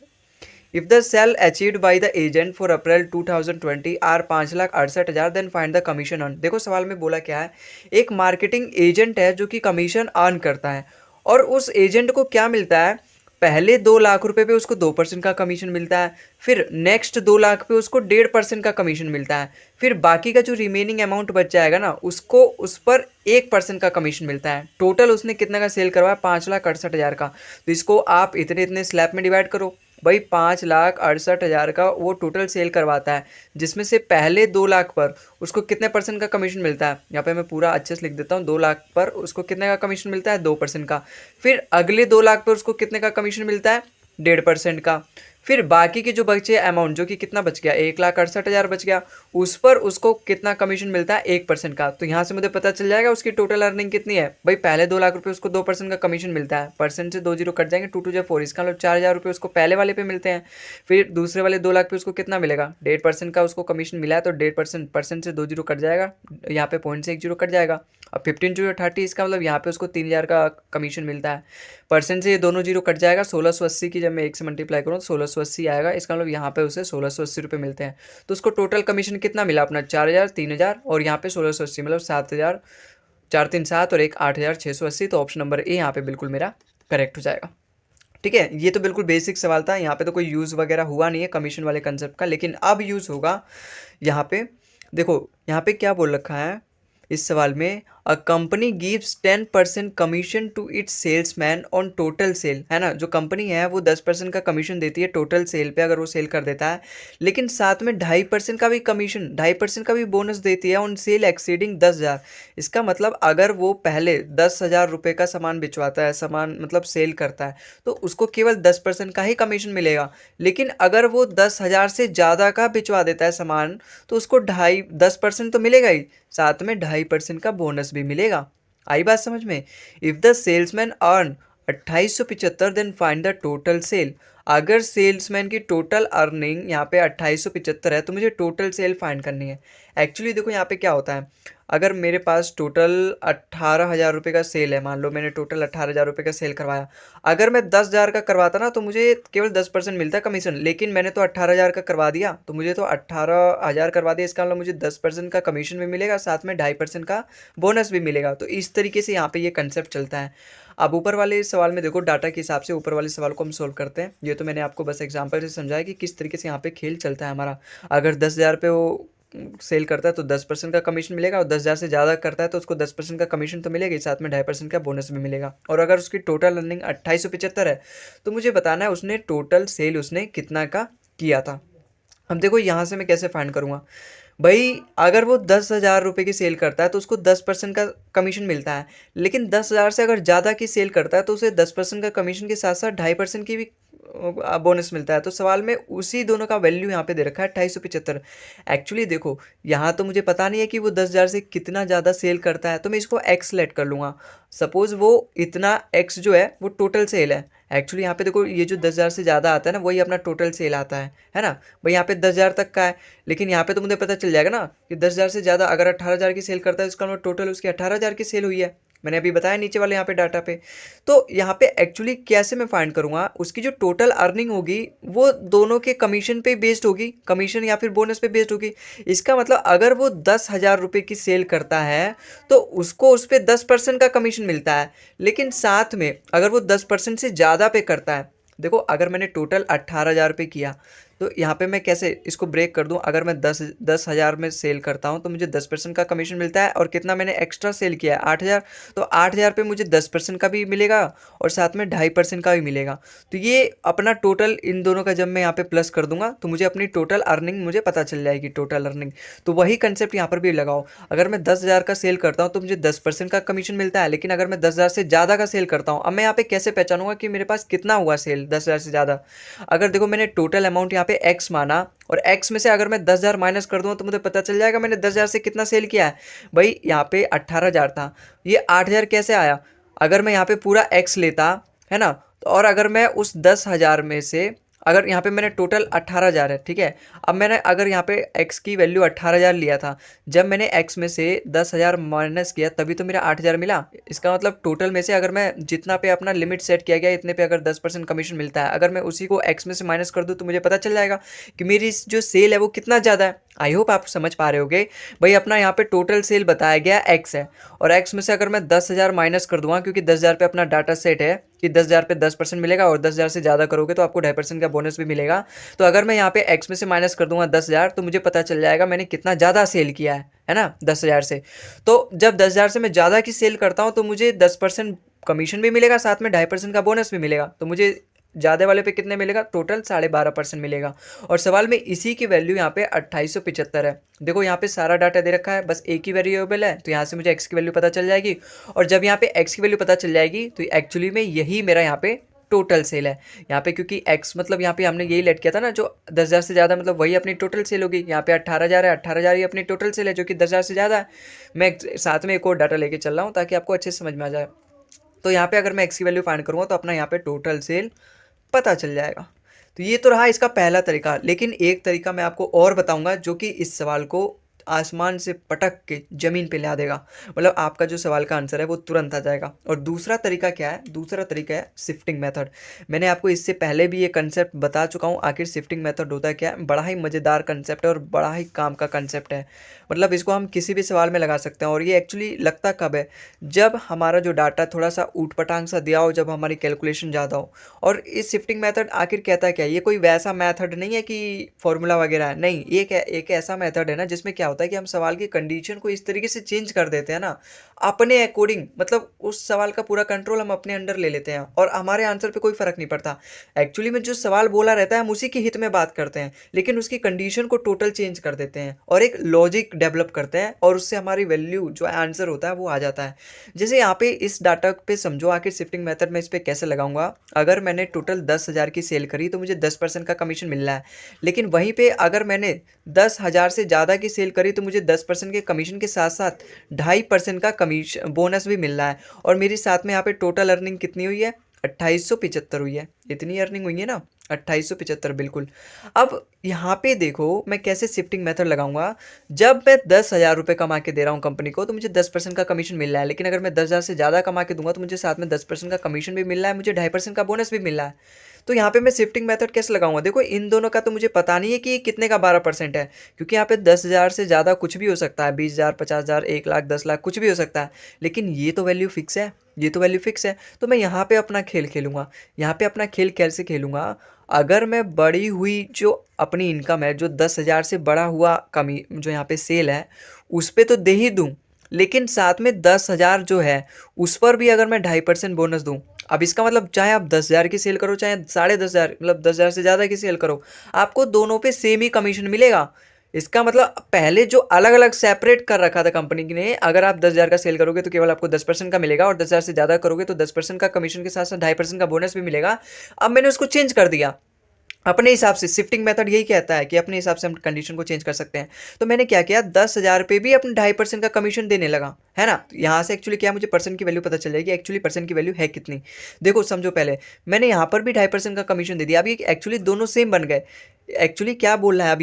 If the sale achieved by the agent for April 2020 are 5,68,000 then find the commission earned। देखो सवाल में बोला क्या है, एक marketing agent है जो कि कमीशन अर्न करता है और उस एजेंट को क्या मिलता है? पहले 2 लाख रुपए पे उसको 2% का कमीशन मिलता है, फिर नेक्स्ट 2 लाख पे उसको 1.5% का कमीशन मिलता है, फिर बाकी का जो रिमेनिंग अमाउंट बच जाएगा ना उसको उस पर 1% का कमीशन मिलता है। टोटल उसने कितने का सेल करवाया? 5,68,000 का। तो इसको आप इतने इतने स्लैब में डिवाइड करो। भाई 5,68,000 का वो टोटल सेल करवाता है, जिसमें से पहले 2 लाख पर उसको कितने परसेंट का कमीशन मिलता है? यहाँ पे मैं पूरा अच्छे से लिख देता हूँ। 2 लाख पर उसको कितने का कमीशन मिलता है? 2% का। फिर अगले 2 लाख पर उसको कितने का कमीशन मिलता है? 1.5% का। फिर बाकी के जो बचे अमाउंट, जो कि कितना बच गया? 1,68,000 बच गया, उस पर उसको कितना कमीशन मिलता है? 1% का। तो यहाँ से मुझे पता चल जाएगा उसकी टोटल अर्निंग कितनी है। भाई पहले 2 लाख रुपए उसको 2% का कमीशन मिलता है, परसेंट से 2 जीरो कट जाएंगे, 2 2 4, इसका मतलब 4,000 रुपये उसको पहले वाले पे मिलते हैं। फिर दूसरे वाले 2 लाख पे उसको कितना मिलेगा? 1.5% का उसको कमीशन मिला है, तो 1.5% परसेंट से 2 जीरो कट जाएगा, यहाँ पे पॉइंट से 1 जीरो कट जाएगा। अब 15 जीरो 30, इसका मतलब यहाँ पे उसको 3,000 का कमीशन मिलता है, परसेंट से ये दोनों जीरो कट जाएगा। 1,680 की जब मैं 1 से मल्टीप्लाई करूँ तो 1,680 आएगा, इसका मतलब यहाँ पे उसे 1,680 रुपये मिलते हैं। तो उसको टोटल कमीशन कितना मिला अपना? 4,000, 3,000 और यहाँ पे 1,680, मतलब 7,000, 4 3 7 और एक 8,680। तो ऑप्शन नंबर ए यहाँ पे बिल्कुल मेरा करेक्ट हो जाएगा। ठीक है, ये तो बिल्कुल बेसिक सवाल था, यहाँ पे तो कोई यूज़ वगैरह हुआ नहीं है कमीशन वाले कंसेप्ट का, लेकिन अब यूज़ होगा यहाँ पे। देखो यहाँ पे क्या बोल रखा है इस सवाल में, a company gives 10% commission to its salesman on total sale, है ना, जो कंपनी है वो 10% का कमीशन देती है टोटल सेल पे अगर वो सेल कर देता है, लेकिन साथ में 2.5% का भी कमीशन, 2.5% का भी बोनस देती है ऑन सेल एक्सीडिंग 10,000। इसका मतलब अगर वो पहले 10,000 रुपये का सामान बिचवाता है, सामान मतलब सेल करता है, तो उसको केवल 10% का ही कमीशन मिलेगा। लेकिन अगर वो 10,000 से ज़्यादा का बिचवा देता है सामान तो उसको 10% तो मिलेगा ही, साथ में 2.5% का बोनस भी मिलेगा। आई बात समझ में? If the salesman earn 2875 then find the total sale. अगर सेल्समैन की टोटल अर्निंग यहाँ पे 2875 है तो मुझे टोटल सेल फाइंड करनी है। एक्चुअली देखो यहाँ पे क्या होता है, अगर मेरे पास टोटल 18,000 रुपये का सेल है, मान लो मैंने टोटल 18,000 रुपये का सेल करवाया, अगर मैं 10,000 का करवाता ना तो मुझे केवल 10% मिलता कमीशन, लेकिन मैंने तो 18,000 का करवा दिया तो मुझे तो 18,000 करवा दिया, इसका मतलब मुझे 10% का कमीशन भी मिलेगा, साथ में 2.5% का बोनस भी मिलेगा। तो इस तरीके से यहाँ पे ये कंसेप्ट चलता है। अब ऊपर वाले सवाल में देखो, डाटा के हिसाब से ऊपर वाले सवाल को हम सोल्व करते हैं। ये तो मैंने आपको बस एग्जांपल से समझाया कि किस तरीके से यहाँ पे खेल चलता है हमारा। अगर 10,000 पे वो सेल करता है तो 10% का कमीशन मिलेगा, और 10,000 से ज़्यादा करता है तो उसको 10% का कमीशन तो मिलेगा ही, साथ में 2.5% का बोनस भी मिलेगा। और अगर उसकी टोटल अर्निंग 2875 है तो मुझे बताना है उसने टोटल सेल उसने कितना का किया था। अब देखो यहाँ से मैं कैसे फाइंड करूँगा। भाई अगर वो 10,000 रुपये की सेल करता है तो उसको 10% का कमीशन मिलता है, लेकिन 10,000 से अगर ज़्यादा की सेल करता है तो उसे 10% का कमीशन के साथ साथ 2.5% की भी बोनस मिलता है। तो सवाल में उसी दोनों का वैल्यू यहाँ पे दे रखा है 2875। एक्चुअली देखो यहाँ तो मुझे पता नहीं है कि वो 10,000 से कितना ज़्यादा सेल करता है, तो मैं इसको एक्स सेलेक्ट कर लूँगा। सपोज़ वो इतना एक्स जो है वो टोटल सेल है। एक्चुअली यहाँ पे देखो ये जो 10,000 से ज़्यादा आता है ना वही अपना टोटल सेल आता है ना। भाई यहाँ पे 10,000 तक का है, लेकिन यहाँ पे तो मुझे पता चल जाएगा ना कि 10,000 से ज़्यादा अगर 18,000 की सेल करता है इसका मतलब टोटल उसकी 18,000 की सेल हुई है। मैंने अभी बताया नीचे वाले यहाँ पे डाटा पे। तो यहाँ पे एक्चुअली कैसे मैं फाइंड करूँगा, उसकी जो टोटल अर्निंग होगी वो दोनों के कमीशन पे बेस्ड होगी, कमीशन या फिर बोनस पे बेस्ड होगी। इसका मतलब अगर वो 10,000 रुपये की सेल करता है तो उसको उस पर 10% का कमीशन मिलता है, लेकिन साथ में अगर वो 10% से ज़्यादा पे करता है, देखो अगर मैंने टोटल 18,000 रुपये किया तो यहाँ पे मैं कैसे इसको ब्रेक कर दूँ। अगर मैं 10,000 में सेल करता हूँ तो मुझे 10% का कमीशन मिलता है, और कितना मैंने एक्स्ट्रा सेल किया है 8,000, तो 8,000 पे मुझे 10% का भी मिलेगा और साथ में 2.5% का भी मिलेगा। तो ये अपना टोटल इन दोनों का जब मैं यहाँ पे प्लस कर दूंगा तो मुझे अपनी टोटल अर्निंग मुझे पता चल जाएगी, टोटल अर्निंग। तो वही कंसेप्ट यहाँ पर भी लगाओ। अगर मैं 10,000 का सेल करता हूँ तो मुझे 10% का कमीशन मिलता है, लेकिन अगर मैं 10,000 से ज़्यादा का सेल करता हूँ, अब मैं यहाँ पे कैसे पहचानूंगा कि मेरे पास कितना हुआ सेल 10,000 से ज़्यादा। अगर देखो मैंने टोटल अमाउंट यहाँ पे एक्स माना और एक्स में से अगर मैं 10,000 माइनस कर दूँ तो मुझे पता चल जाएगा मैंने 10,000 से कितना सेल किया है। भाई यहाँ पे 18,000 था, ये 8,000 कैसे आया। अगर मैं यहाँ पे पूरा एक्स लेता है ना, तो और अगर मैं उस 10,000 में से अगर यहाँ पे मैंने टोटल 18,000 है, ठीक है। अब मैंने अगर यहाँ पे x की वैल्यू 18,000 लिया था, जब मैंने x में से 10,000 माइनस किया तभी तो मेरा 8,000 मिला। इसका मतलब टोटल में से अगर मैं जितना पे अपना लिमिट सेट किया गया इतने पे अगर 10% कमीशन मिलता है, अगर मैं उसी को x में से माइनस कर दूँ तो मुझे पता चल जाएगा कि मेरी जो सेल है वो कितना ज़्यादा है। आई होप आप समझ पा रहे होगे। भाई अपना यहाँ पे टोटल सेल बताया गया x है, और x में से अगर मैं 10,000 माइनस कर दूंगा, क्योंकि 10,000 पे अपना डाटा सेट है कि 10,000 पे 10% मिलेगा और 10,000 से ज़्यादा करोगे तो आपको 2.5% का बोनस भी मिलेगा। तो अगर मैं यहाँ पे x में से माइनस कर दूंगा 10,000 तो मुझे पता चल जाएगा मैंने कितना ज़्यादा सेल किया है ना 10,000 से। तो जब 10,000 से मैं ज़्यादा की सेल करता हूँ तो मुझे 10% कमीशन भी मिलेगा, साथ में 2.5% का बोनस भी मिलेगा। तो मुझे ज़्यादा वाले पे कितने मिलेगा, टोटल 12.5% मिलेगा। और सवाल में इसी की वैल्यू यहाँ पे 2875 है। देखो यहाँ पे सारा डाटा दे रखा है, बस एक ही वेरिएबल है, तो यहाँ से मुझे एक्स की वैल्यू पता चल जाएगी। और जब यहाँ पे एक्स की वैल्यू पता चल जाएगी तो एक्चुअली में यही मेरा यहाँ पे टोटल सेल है। यहाँ पे क्योंकि एक्स मतलब यहाँ पे हमने यही लेट किया था ना, जो 10,000 से ज़्यादा मतलब वही अपनी टोटल सेल होगी। यहाँ पे 18,000 है, 18,000 ही अपनी टोटल सेल है जो कि 10,000 से ज़्यादा है। मैं साथ में एक और डाटा लेके चल रहा हूँ ताकि आपको अच्छे से समझ में आ जाए। तो यहाँ पे अगर मैं एक्स की वैल्यू फाइंड करूँगा तो अपना यहाँ पे टोटल सेल पता चल जाएगा। तो ये तो रहा इसका पहला तरीका, लेकिन एक तरीका मैं आपको और बताऊंगा जो कि इस सवाल को आसमान से पटक के ज़मीन पे ला देगा। मतलब आपका जो सवाल का आंसर है वो तुरंत आ जाएगा। और दूसरा तरीका क्या है, दूसरा तरीका है शिफ्टिंग मेथड। मैंने आपको इससे पहले भी ये कंसेप्ट बता चुका हूँ। आखिर शिफ्टिंग मेथड होता है क्या, बड़ा ही मज़ेदार कंसेप्ट है और बड़ा ही काम का कंसेप्ट है। मतलब इसको हम किसी भी सवाल में लगा सकते हैं। और ये एक्चुअली लगता कब है, जब हमारा जो डाटा थोड़ा सा ऊट-पटांग सा दिया हो, जब हमारी कैलकुलेशन ज़्यादा हो। और इस शिफ्टिंग मेथड आखिर कहता है क्या, ये कोई वैसा मेथड नहीं है कि फॉर्मूला वगैरह है, नहीं। ये एक ऐसा मेथड है ना जिसमें क्या होता है कि हम सवाल की कंडीशन को इस तरीके से चेंज कर देते हैं ना अपने अकॉर्डिंग, मतलब उस सवाल का पूरा कंट्रोल हम अपने अंडर ले लेते हैं और हमारे आंसर पे कोई फर्क नहीं पड़ता। एक्चुअली में जो सवाल बोला रहता है हम उसी के हित में बात करते हैं, लेकिन उसकी कंडीशन को टोटल चेंज कर देते हैं और एक लॉजिक डेवलप करते हैं, और उससे हमारी वैल्यू जो आंसर होता है वो आ जाता है। जैसे यहाँ पे इस डाटा पे समझो, आखिर शिफ्टिंग मेथड में इस पर कैसे लगाऊंगा। अगर मैंने टोटल 10,000 की सेल करी तो मुझे 10% का कमीशन मिल रहा है, लेकिन वहीं पे अगर मैंने 10,000 से ज़्यादा की सेल करी तो मुझे 10% के कमीशन के साथ साथ 2.5% का कमीशन बोनस भी मिल रहा है। और मेरी साथ में यहाँ पे टोटल अर्निंग कितनी हुई है, 2875 हुई है। इतनी अर्निंग हुई है ना, 2875 बिल्कुल। अब यहाँ पे देखो मैं कैसे शिफ्टिंग मेथड लगाऊंगा। जब मैं 10,000 रुपये कमा के दे रहा हूँ कंपनी को तो मुझे 10% का कमीशन मिल रहा है, लेकिन अगर मैं 10,000 से ज़्यादा कमा के दूंगा तो मुझे साथ में 10% का कमीशन भी मिल रहा है, मुझे 2.5% का बोनस भी मिल रहा है। तो यहाँ पे मैं शिफ्टिंग मेथड कैसे लगाऊंगा, देखो इन दोनों का तो मुझे पता नहीं है कि कितने का 12% है, क्योंकि यहाँ पे 10,000 से ज़्यादा कुछ भी हो सकता है, 20,000, 50,000, 1,00,000, 10,00,000 कुछ भी हो सकता है, लेकिन ये तो वैल्यू फिक्स है, ये तो वैल्यू फिक्स है। तो मैं यहाँ पे अपना खेल खेलूंगा। यहाँ पे अपना खेल कैसे खेलूंगा, अगर मैं बढ़ी हुई जो अपनी इनकम है, जो 10,000 से बड़ा हुआ कमी जो यहाँ पे सेल है उस पर तो दे ही दूँ, लेकिन साथ में 10,000 जो है उस पर भी अगर मैं 2.5% बोनस दूँ। अब इसका मतलब चाहे आप 10,000 की सेल करो चाहे 10,500, मतलब 10,000 से ज़्यादा की सेल करो, आपको दोनों पे सेम ही कमीशन मिलेगा। इसका मतलब पहले जो अलग अलग सेपरेट कर रखा था कंपनी ने, अगर आप 10,000 का सेल करोगे तो केवल आपको 10% का मिलेगा, और 10,000 से ज़्यादा करोगे तो 10% का कमीशन के साथ साथ 2.5% का बोनस भी मिलेगा। अब मैंने उसको चेंज कर दिया अपने हिसाब से। शिफ्टिंग मेथड यही कहता है कि अपने हिसाब से हम कंडीशन को चेंज कर सकते हैं। तो मैंने क्या किया, 10,000 पे भी अपने 2.5% का कमीशन देने लगा, है ना। तो यहाँ से एक्चुअली क्या, मुझे परसेंट की वैल्यू पता चल जाएगी, एक्चुअली परसेंट की वैल्यू है कितनी। देखो समझो, पहले मैंने यहाँ पर भी 2.5% का कमीशन दे दिया। अब ये एक्चुअली दोनों सेम बन गए। एक्चुअली क्या बोल रहा है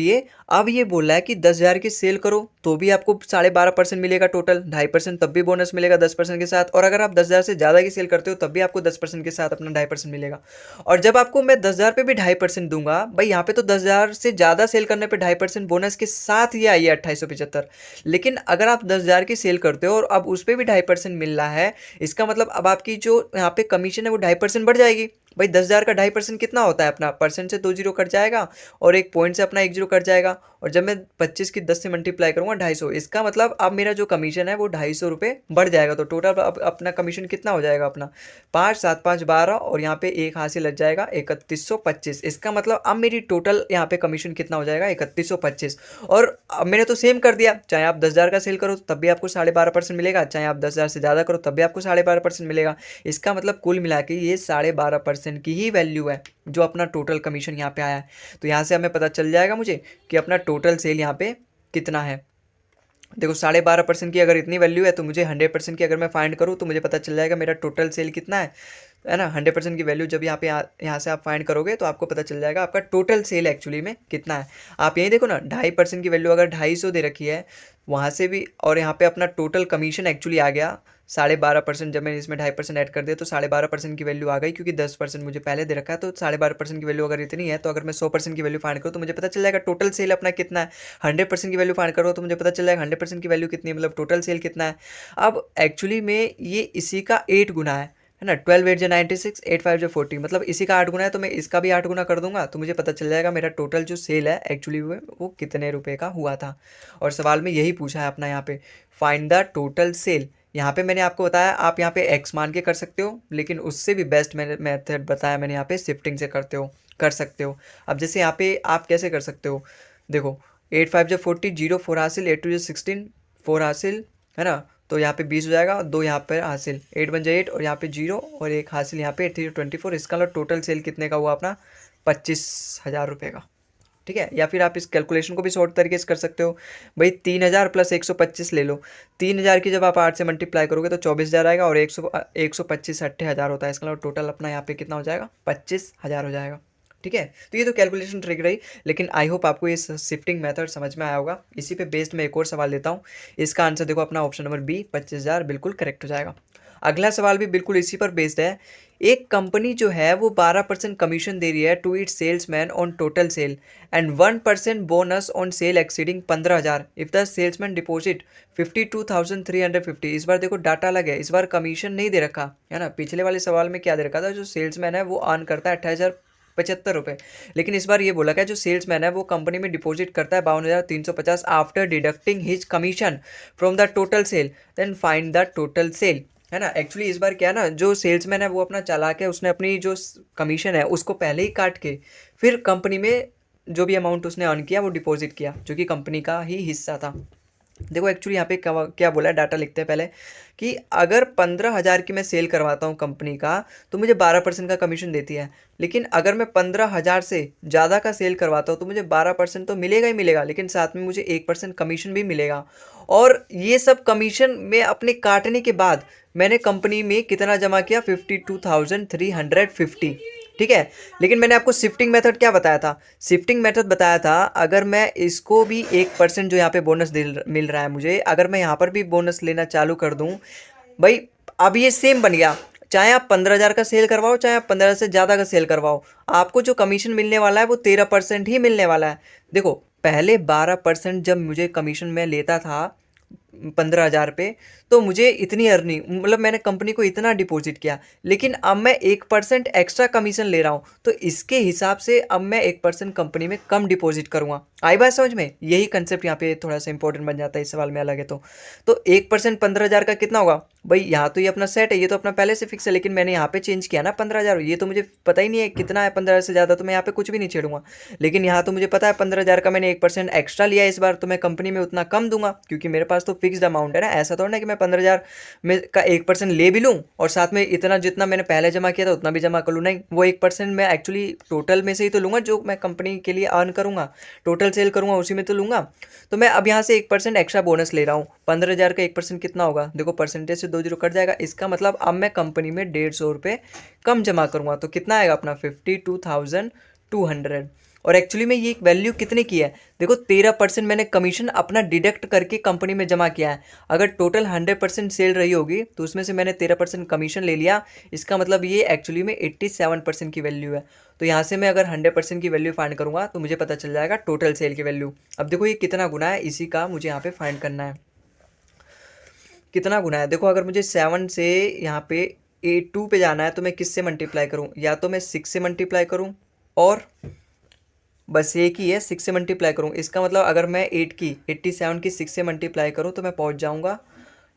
अब ये बोल रहा है कि 10,000 की सेल करो तो भी आपको 12.5% मिलेगा टोटल, 2.5% तब भी बोनस मिलेगा 10% के साथ, और अगर आप 10,000 से ज़्यादा की सेल करते हो तब भी आपको 10% के साथ अपना 2.5% मिलेगा। और जब आपको मैं 10,000 पे भी 2.5% दूंगा, भाई यहाँ पे तो 10,000 से ज़्यादा सेल करने पे 2.5% बोनस के साथ ही आई है 2875। लेकिन अगर आप 10,000 की सेल करते हो और अब उस पर भी 2.5% मिल रहा है, इसका मतलब अब आपकी जो यहाँ पे कमीशन है वो 2.5% बढ़ जाएगी। भाई 10,000 का 2.5% कितना होता है, अपना परसेंट से 2 जीरो कट जाएगा और एक पॉइंट से अपना 1 जीरो कट जाएगा, और जब मैं 25 की 10 से मल्टीप्लाई करूंगा 250, इसका मतलब अब मेरा जो कमीशन है वो 250 रुपये बढ़ जाएगा। तो टोटल अब अपना कमीशन कितना हो जाएगा, अपना 5 7 5 12, और यहाँ पे एक हाथ से लग जाएगा 3125। इसका मतलब अब मेरी टोटल यहाँ पे कमीशन कितना हो जाएगा, 3125। और अब मैंने तो सेम कर दिया, चाहे आप 10,000 का सेल करो तब भी आपको 12.5% मिलेगा, चाहे आप 10,000 से ज़्यादा करो तब भी आपको 12.5% मिलेगा। इसका मतलब कुल मिला के ये 12.5% की ही वैल्यू है जो अपना टोटल कमीशन यहाँ पे आया है। तो यहाँ से हमें पता चल जाएगा मुझे कि अपना टोटल सेल यहाँ पे कितना है। देखो 12.5% की अगर इतनी वैल्यू है तो मुझे 100% की अगर मैं फाइंड करूँ तो मुझे पता चल जाएगा मेरा टोटल सेल कितना है ना। 100% की वैल्यू जब यहाँ से आप फाइंड करोगे तो आपको पता चल जाएगा आपका टोटल सेल एक्चुअली में कितना है। आप यही देखो ना, 2.5% की वैल्यू अगर 250 दे रखी है वहाँ से भी, और यहाँ पे अपना टोटल कमीशन एक्चुअली आ गया 12.5%। जब मैंने इसमें 2.5% ऐड कर दिया तो 12.5% की वैल्यू आ गई, क्योंकि 10% मुझे पहले दे रखा है। तो 12.5% की वैल्यू अगर इतनी है तो अगर मैं 100% की वैल्यू फाइंड करूँ तो मुझे पता चल जाएगा टोटल सेल अपना कितना है। 100% की वैल्यू फाइंड करो तो मुझे पता चल जाएगा 100% की वैल्यू कितनी है, मतलब टोटल सेल कितना है। अब एक्चुअली में ये इसी का 8 गुना है ना। 12 8 जो 96, 8 5 जो 40, मतलब इसी का 8 गुना है, तो मैं इसका भी 8 गुना कर दूंगा तो मुझे पता चल जाएगा मेरा टोटल जो सेल है एक्चुअली वो कितने रुपए का हुआ था। और सवाल में यही पूछा है अपना यहाँ पे, फाइंड द टोटल सेल। यहाँ पे मैंने आपको बताया आप यहाँ पे एक्स मान के कर सकते हो, लेकिन उससे भी बेस्ट मैंने मेथड बताया मैंने यहाँ पे शिफ्टिंग से कर सकते हो। अब जैसे यहाँ पे आप कैसे कर सकते हो, देखो 8 5 जो 40, 0 4 हासिल, 8 2 जो 16 4 हासिल, है ना। तो यहाँ पे 20 हो जाएगा, 2 यहाँ पर हासिल, 8 बन जाए 8, और यहाँ पे 0 और एक हासिल यहाँ पे 8 3 24। इसका मतलब टोटल सेल कितने का हुआ अपना, 25,000 रुपये का। ठीक है, या फिर आप इस कैलकुलेशन को भी शॉर्ट तरीके से कर सकते हो। भाई 3,000 प्लस 125 ले लो। 3,000 की जब आप 8 से मल्टीप्लाई करोगे तो 24,000 आएगा, और 125 80,000 होता है। इसका मतलब टोटल अपना यहाँ पे कितना हो जाएगा, 25,000 हो जाएगा। ठीक है, तो ये तो कैलकुलेशन ट्रिक रही, लेकिन आई होप आपको ये शिफ्टिंग मेथड समझ में आया होगा। इसी पे बेस्ड मैं एक और सवाल लेता हूँ। इसका आंसर देखो अपना ऑप्शन नंबर बी 25,000 बिल्कुल करेक्ट हो जाएगा। अगला सवाल भी बिल्कुल इसी पर बेस्ड है। एक कंपनी जो है वो 12% कमीशन दे रही है to its salesman on total sale and 1% bonus on sale exceeding 15,000 if the salesman deposit 52,350। इस बार देखो डाटा अलग है, इस बार कमीशन नहीं दे रखा है ना। पिछले वाले सवाल में क्या दे रखा था, जो सेल्समैन है वो अर्न करता है 28,075 रुपये, लेकिन इस बार ये बोला गया जो सेल्समैन है वो कंपनी में डिपॉजिट करता है 52,350 after deducting his commission from the total sale, then find the total sale, है ना। एक्चुअली इस बार क्या है ना, जो सेल्समैन है वो अपना चालाक है, उसने अपनी जो कमीशन है उसको पहले ही काट के फिर कंपनी में जो भी अमाउंट उसने अर्न किया वो डिपॉजिट किया, जो कि कंपनी का ही हिस्सा था। देखो एक्चुअली यहाँ पे क्या बोला है, डाटा लिखते हैं पहले कि अगर 15,000 की मैं सेल करवाता हूँ कंपनी का तो मुझे 12% का कमीशन देती है, लेकिन अगर मैं 15,000 से ज़्यादा का सेल करवाता हूँ तो मुझे 12% तो मिलेगा ही मिलेगा, लेकिन साथ में मुझे 1% कमीशन भी मिलेगा। और ये सब कमीशन में अपने काटने के बाद मैंने कंपनी में कितना जमा किया, 52,350। ठीक है, लेकिन मैंने आपको शिफ्टिंग मेथड क्या बताया था, शिफ्टिंग मेथड बताया था अगर मैं इसको भी 1% जो यहाँ पे बोनस मिल रहा है मुझे, अगर मैं यहाँ पर भी बोनस लेना चालू कर दूँ, भाई अब ये सेम बन गया। चाहे आप 15,000 का सेल करवाओ, चाहे आप 15 से ज़्यादा का सेल करवाओ, आपको जो कमीशन मिलने वाला है वो 13% ही मिलने वाला है। देखो पहले 12% जब मुझे कमीशन में लेता था 15,000 पे, तो मुझे इतनी अर्निंग, मतलब मैंने कंपनी को इतना डिपॉजिट किया, लेकिन अब मैं 1% एक्स्ट्रा कमीशन ले रहा हूँ, तो इसके हिसाब से अब मैं 1% कंपनी में कम डिपॉजिट करूँगा। आई बात समझ में? यही कंसेप्ट यहाँ पे थोड़ा सा इंपॉर्टेंट बन जाता है इस सवाल में अलग है तो 1% 15,000 का कितना होगा भाई? यहाँ तो ये अपना सेट है, ये तो अपना पहले से फिक्स है, लेकिन मैंने यहाँ पे चेंज किया ना 15,000, ये तो मुझे पता ही नहीं है कितना है, 15,000 से ज़्यादा तो मैं यहाँ पे कुछ भी नहीं छेड़ूंगा। लेकिन यहाँ तो मुझे पता है 15,000 का मैंने 1% एक्स्ट्रा लिया इस बार, तो मैं कंपनी में उतना कम दूंगा, क्योंकि मेरे पास तो फिक्स्ड अमाउंट है ना। ऐसा थोड़ा ना कि मैं 15,000 में का 1% ले भी लूँ और साथ में इतना जितना मैंने पहले जमा किया था उतना भी जमा कर लूँ। नहीं, वो 1% मैं एक्चुअली टोटल में से ही तो लूँगा, जो मैं कंपनी के लिए अर्न करूँगा, टोटल सेल करूँगा उसी में तो लूँगा। तो मैं अब यहाँ से 1% एक्स्ट्रा बोनस ले रहा हूँ। 15,000 का 1% कितना होगा? देखो परसेंटेज से 2 जीरो कट जाएगा, इसका मतलब अब मैं कंपनी में 150 रुपये कम जमा करूँगा, तो कितना आएगा अपना 52,200। और एक्चुअली में ये एक वैल्यू कितने की है? देखो 13% मैंने कमीशन अपना डिडक्ट करके कंपनी में जमा किया है। अगर टोटल 100% सेल रही होगी तो उसमें से मैंने 13% कमीशन ले लिया, इसका मतलब ये एक्चुअली में 87% की वैल्यू है। तो यहाँ से मैं अगर 100% की वैल्यू फाइंड करूँगा तो मुझे पता चल जाएगा टोटल सेल की वैल्यू। अब देखो ये कितना गुना है, इसी का मुझे यहाँ पे फाइंड करना है। कितना गुना है? देखो अगर मुझे 7 से यहाँ पे 2 पे जाना है तो मैं किससे मल्टीप्लाई करूँ? या तो मैं 6 से मल्टीप्लाई करूँ, और बस एक ही है 6 से मल्टीप्लाई करूँ। इसका मतलब अगर मैं 87 की 6 से मल्टीप्लाई करूँ तो मैं पहुँच जाऊँगा,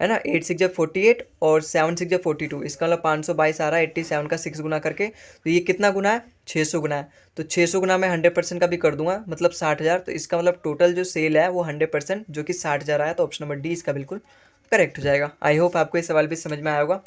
है ना, 8 6 जब 48 और 7 6 जब 42, इसका मतलब 522 आ रहा है 87 का 6 गुना करके। तो ये कितना गुना है? 600 गुना है। तो 600 गुना मैं 100% का भी कर दूंगा, मतलब 60,000। तो इसका मतलब टोटल जो सेल है वो 100% जो कि 60,000 आया। तो ऑप्शन नंबर डी इसका बिल्कुल करेक्ट हो जाएगा। आई होप आपको ये सवाल भी समझ में आया होगा।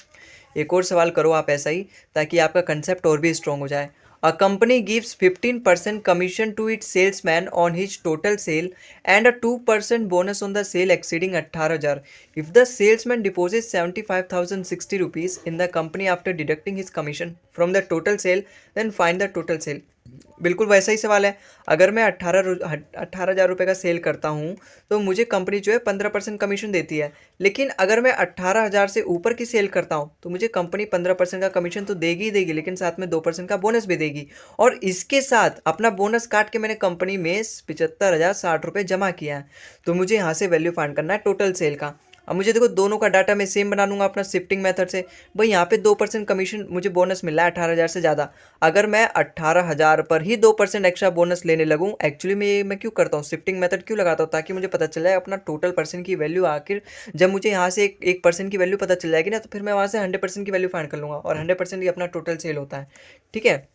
एक और सवाल करो आप ऐसा ही, ताकि आपका कंसेप्ट और भी स्ट्रॉन्ग हो जाए। A company gives 15% commission to its salesman on his total sale and a 2% bonus on the sale exceeding 18,000. If the salesman deposits 75,060 rupees in the company after deducting his commission from the total sale, then find the total sale. बिल्कुल वैसा ही सवाल है। अगर मैं 18,000 रुपये का cell करता हूँ तो मुझे कंपनी जो है 15% कमीशन देती है, लेकिन अगर मैं 18,000 से ऊपर की सेल करता हूँ तो मुझे कंपनी 15% का कमीशन तो देगी ही देगी, लेकिन साथ में 2% का बोनस भी देगी। और इसके साथ अपना बोनस काट के मैंने कंपनी में 75,060 रुपये जमा किया है। तो मुझे यहाँ से वैल्यू फाइंड करना है टोटल सेल का। अब मुझे देखो दोनों का डाटा मैं सेम बना लूँगा अपना शिफ्टिंग मेथड से। भाई यहाँ पे 2% कमीशन मुझे बोनस मिल रहा है 18,000 से ज़्यादा। अगर मैं 18,000 पर ही 2% एक्स्ट्रा बोनस लेने लगूँ, एक्चुअली में ये मैं क्यों करता हूँ, शिफ्टिंग मेथड क्यों लगाता हूँ, ताकि मुझे पता चल जाए अपना टोटल परसेंट की वैल्यू। आखिर जब मुझे यहाँ से एक परसेंट की वैल्यू पता चल जाएगी ना, तो फिर मैं वहाँ से 100% की वैल्यू फाइंड कर लूँगा, और 100% ही अपना टोटल सेल होता है। ठीक है,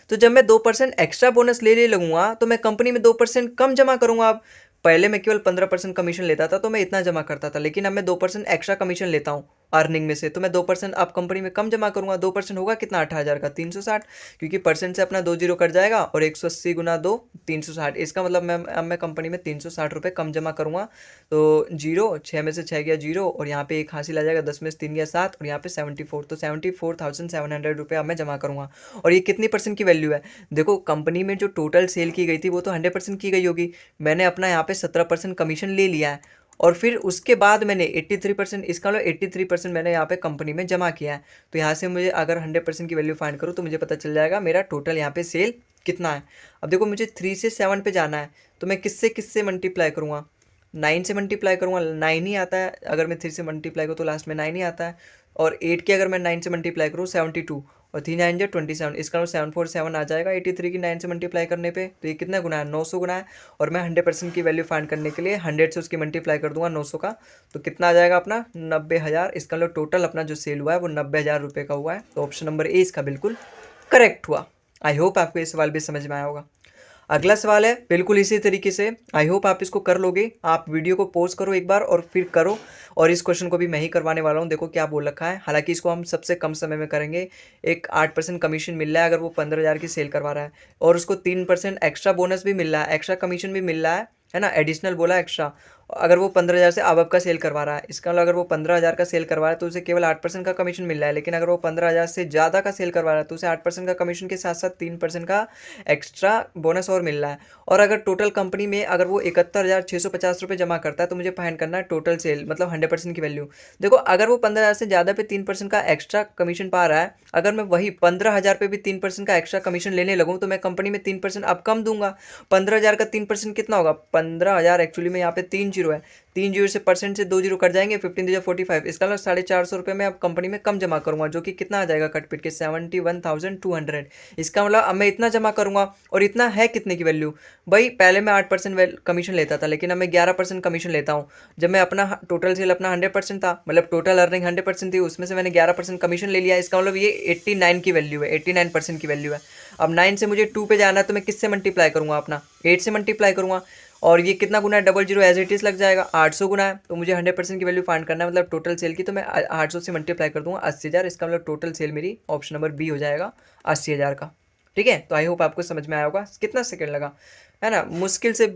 तो जब मैं 2% एक्स्ट्रा बोनस ले लगूंगा तो मैं कंपनी में 2% कम जमा करूंगा। अब पहले मैं केवल 15% कमीशन लेता था तो मैं इतना जमा करता था, लेकिन अब मैं 2% एक्स्ट्रा कमीशन लेता हूँ अर्निंग में से, तो मैं 2% अब कंपनी में कम जमा करूंगा। 2% होगा कितना? 18,000 का 360, क्योंकि परसेंट से अपना 2 जीरो कट जाएगा, और 180 गुना 2 360। इसका मतलब मैं कंपनी में 360 रुपये कम जमा करूंगा। तो जीरो, 6 में से 6 गया जीरो, और यहाँ पे एक हासिल आ जाएगा, 10 में से 3 गया 7, और यहाँ पे 74। तो 74,700 रुपये अब मैं जमा करूंगा। और ये कितनी परसेंट की वैल्यू है? देखो कंपनी में जो टोटल सेल की गई थी वो तो 100% की गई होगी। मैंने अपना यहाँ पे 17% कमीशन ले लिया है, और फिर उसके बाद मैंने 83%, इसका मतलब 83% मैंने यहाँ पे कंपनी में जमा किया है। तो यहाँ से मुझे अगर 100% की वैल्यू फाइंड करूँ तो मुझे पता चल जाएगा मेरा टोटल यहाँ पे सेल कितना है। अब देखो मुझे 3 से 7 पे जाना है, तो मैं किससे किससे मल्टीप्लाई करूँगा? 9 से मल्टीप्लाई करूँगा, 9 ही आता है। अगर मैं 3 से मल्टीप्लाई करूँ तो लास्ट में 9 ही आता है। और 8 की अगर मैं 9 से मल्टीप्लाई करूँ 72, और 3 9 जो 27, इसका मतलब 747 आ जाएगा 83 की 9 से मल्टीप्लाई करने पे। तो ये कितना गुना है? 900 गुना है। और मैं 100% की वैल्यू फाइंड करने के लिए 100 से उसकी मल्टीप्लाई कर दूंगा 900 का, तो कितना आ जाएगा अपना? 90,000। इसका मतलब टोटल अपना जो सेल हुआ है वो 90,000 रुपये का हुआ है। तो ऑप्शन नंबर ए इसका बिल्कुल करेक्ट हुआ। आई होप आपको ये सवाल भी समझ में आया होगा। अगला सवाल है बिल्कुल इसी तरीके से, आई होप आप इसको कर लोगे। आप वीडियो को पॉज करो एक बार और फिर करो, और इस क्वेश्चन को भी मैं ही करवाने वाला हूँ। देखो क्या बोल रखा है, हालांकि इसको हम सबसे कम समय में करेंगे। एक 8% कमीशन मिल रहा है अगर वो 15,000 की सेल करवा रहा है, और उसको 3% एक्स्ट्रा बोनस भी मिल रहा है, एक्स्ट्रा कमीशन भी मिल रहा है ना, एडिशनल बोला एक्स्ट्रा। अगर वो 15,000 से अब का सेल करवा रहा है, इसका मतलब अगर वो 15,000 का सेल करवा रहा है तो उसे केवल 8% का कमीशन मिल रहा है, लेकिन अगर वो 15,000 से ज़्यादा का सेल करवा रहा है तो उसे 8% का कमीशन के साथ साथ 3% का एक्स्ट्रा बोनस और मिल रहा है। और अगर टोटल कंपनी में अगर वो 71,650 रुपये जमा करता है तो मुझे फाइंड करना है टोटल सेल, मतलब 100% की वैल्यू। देखो अगर वो 15,000 से ज़्यादा पे 3% का एक्स्ट्रा कमीशन पा रहा है, अगर मैं वही 15,000 पे भी 3% का एक्स्ट्रा कमीशन लेने लगूँ तो मैं कंपनी में 3% अब कम दूंगा। 15,000 का 3% कितना होगा? 15,000 एक्चुअली में यहाँ पे 3 जीरो है, 3 जीरो से परसेंट से 2 जीरो कट जाएंगे, 15 45, इसका मतलब 450 में अब कंपनी में कम जमा करूँगा, जो कि कितना आ जाएगा कट पिट के 71,200। इसका मतलब अब मैं इतना जमा करूँगा, और इतना है कितने की वैल्यू भाई, पहले मैं 8% कमीशन लेता था, लेकिन अब मैं 11% कमीशन लेता हूँ। जब मैं अपना टोटल सेल अपना 100% था, मतलब टोटल अर्निंग 100% थी, उसमें से मैंने 11% कमीशन ले लिया। इसका मतलब ये 89 की वैल्यू है, 89% की वैल्यू है। अब 9 से मुझे 2 पे जाना है, तो मैं किससे मल्टीप्लाई करूँगा, अपना 8 से मल्टीप्लाई करूँगा। और ये कितना गुना है, double zero as it is लग जाएगा, 800 गुना है। तो मुझे 100% की वैल्यू फाइंड करना है, मतलब टोटल सेल की, तो मैं 800 से मल्टीप्लाई कर दूंगा 80,000। इसका मतलब टोटल सेल मेरी ऑप्शन नंबर बी हो जाएगा 80,000 का। ठीक है, तो आई होप आपको समझ में आया होगा। कितना सेकंड लगा, है ना, मुश्किल से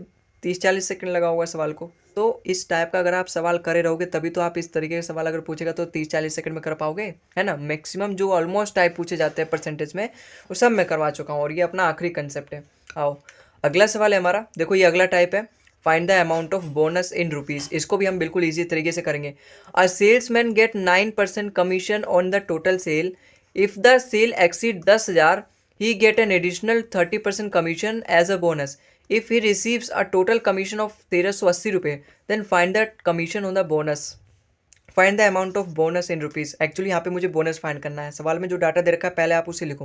30-40 सेकंड लगा होगा सवाल को। तो इस टाइप का अगर आप सवाल करे रहोगे, तभी तो आप इस तरीके के सवाल अगर पूछेगा तो 30-40 सेकंड में कर पाओगे, है ना। मैक्सिमम जो ऑलमोस्ट टाइप पूछे जाते हैं परसेंटेज में, वो सब मैं करवा चुका हूँ, और ये अपना आखिरी कंसेप्ट है। आओ अगला सवाल है हमारा, देखो ये अगला टाइप है, find the amount of bonus in rupees. इसको भी हम बिल्कुल ईजी तरीके से करेंगे। A salesman get 9% commission on the total sale. If the sale exceed 10,000, he get an additional 30% commission as a bonus. If he receives a total commission of 1380 रुपये, then find the commission on the bonus. Find the amount of bonus in rupees. Actually यहाँ पे मुझे bonus find करना है। सवाल में जो data दे रखा है पहले आप उसे लिखो।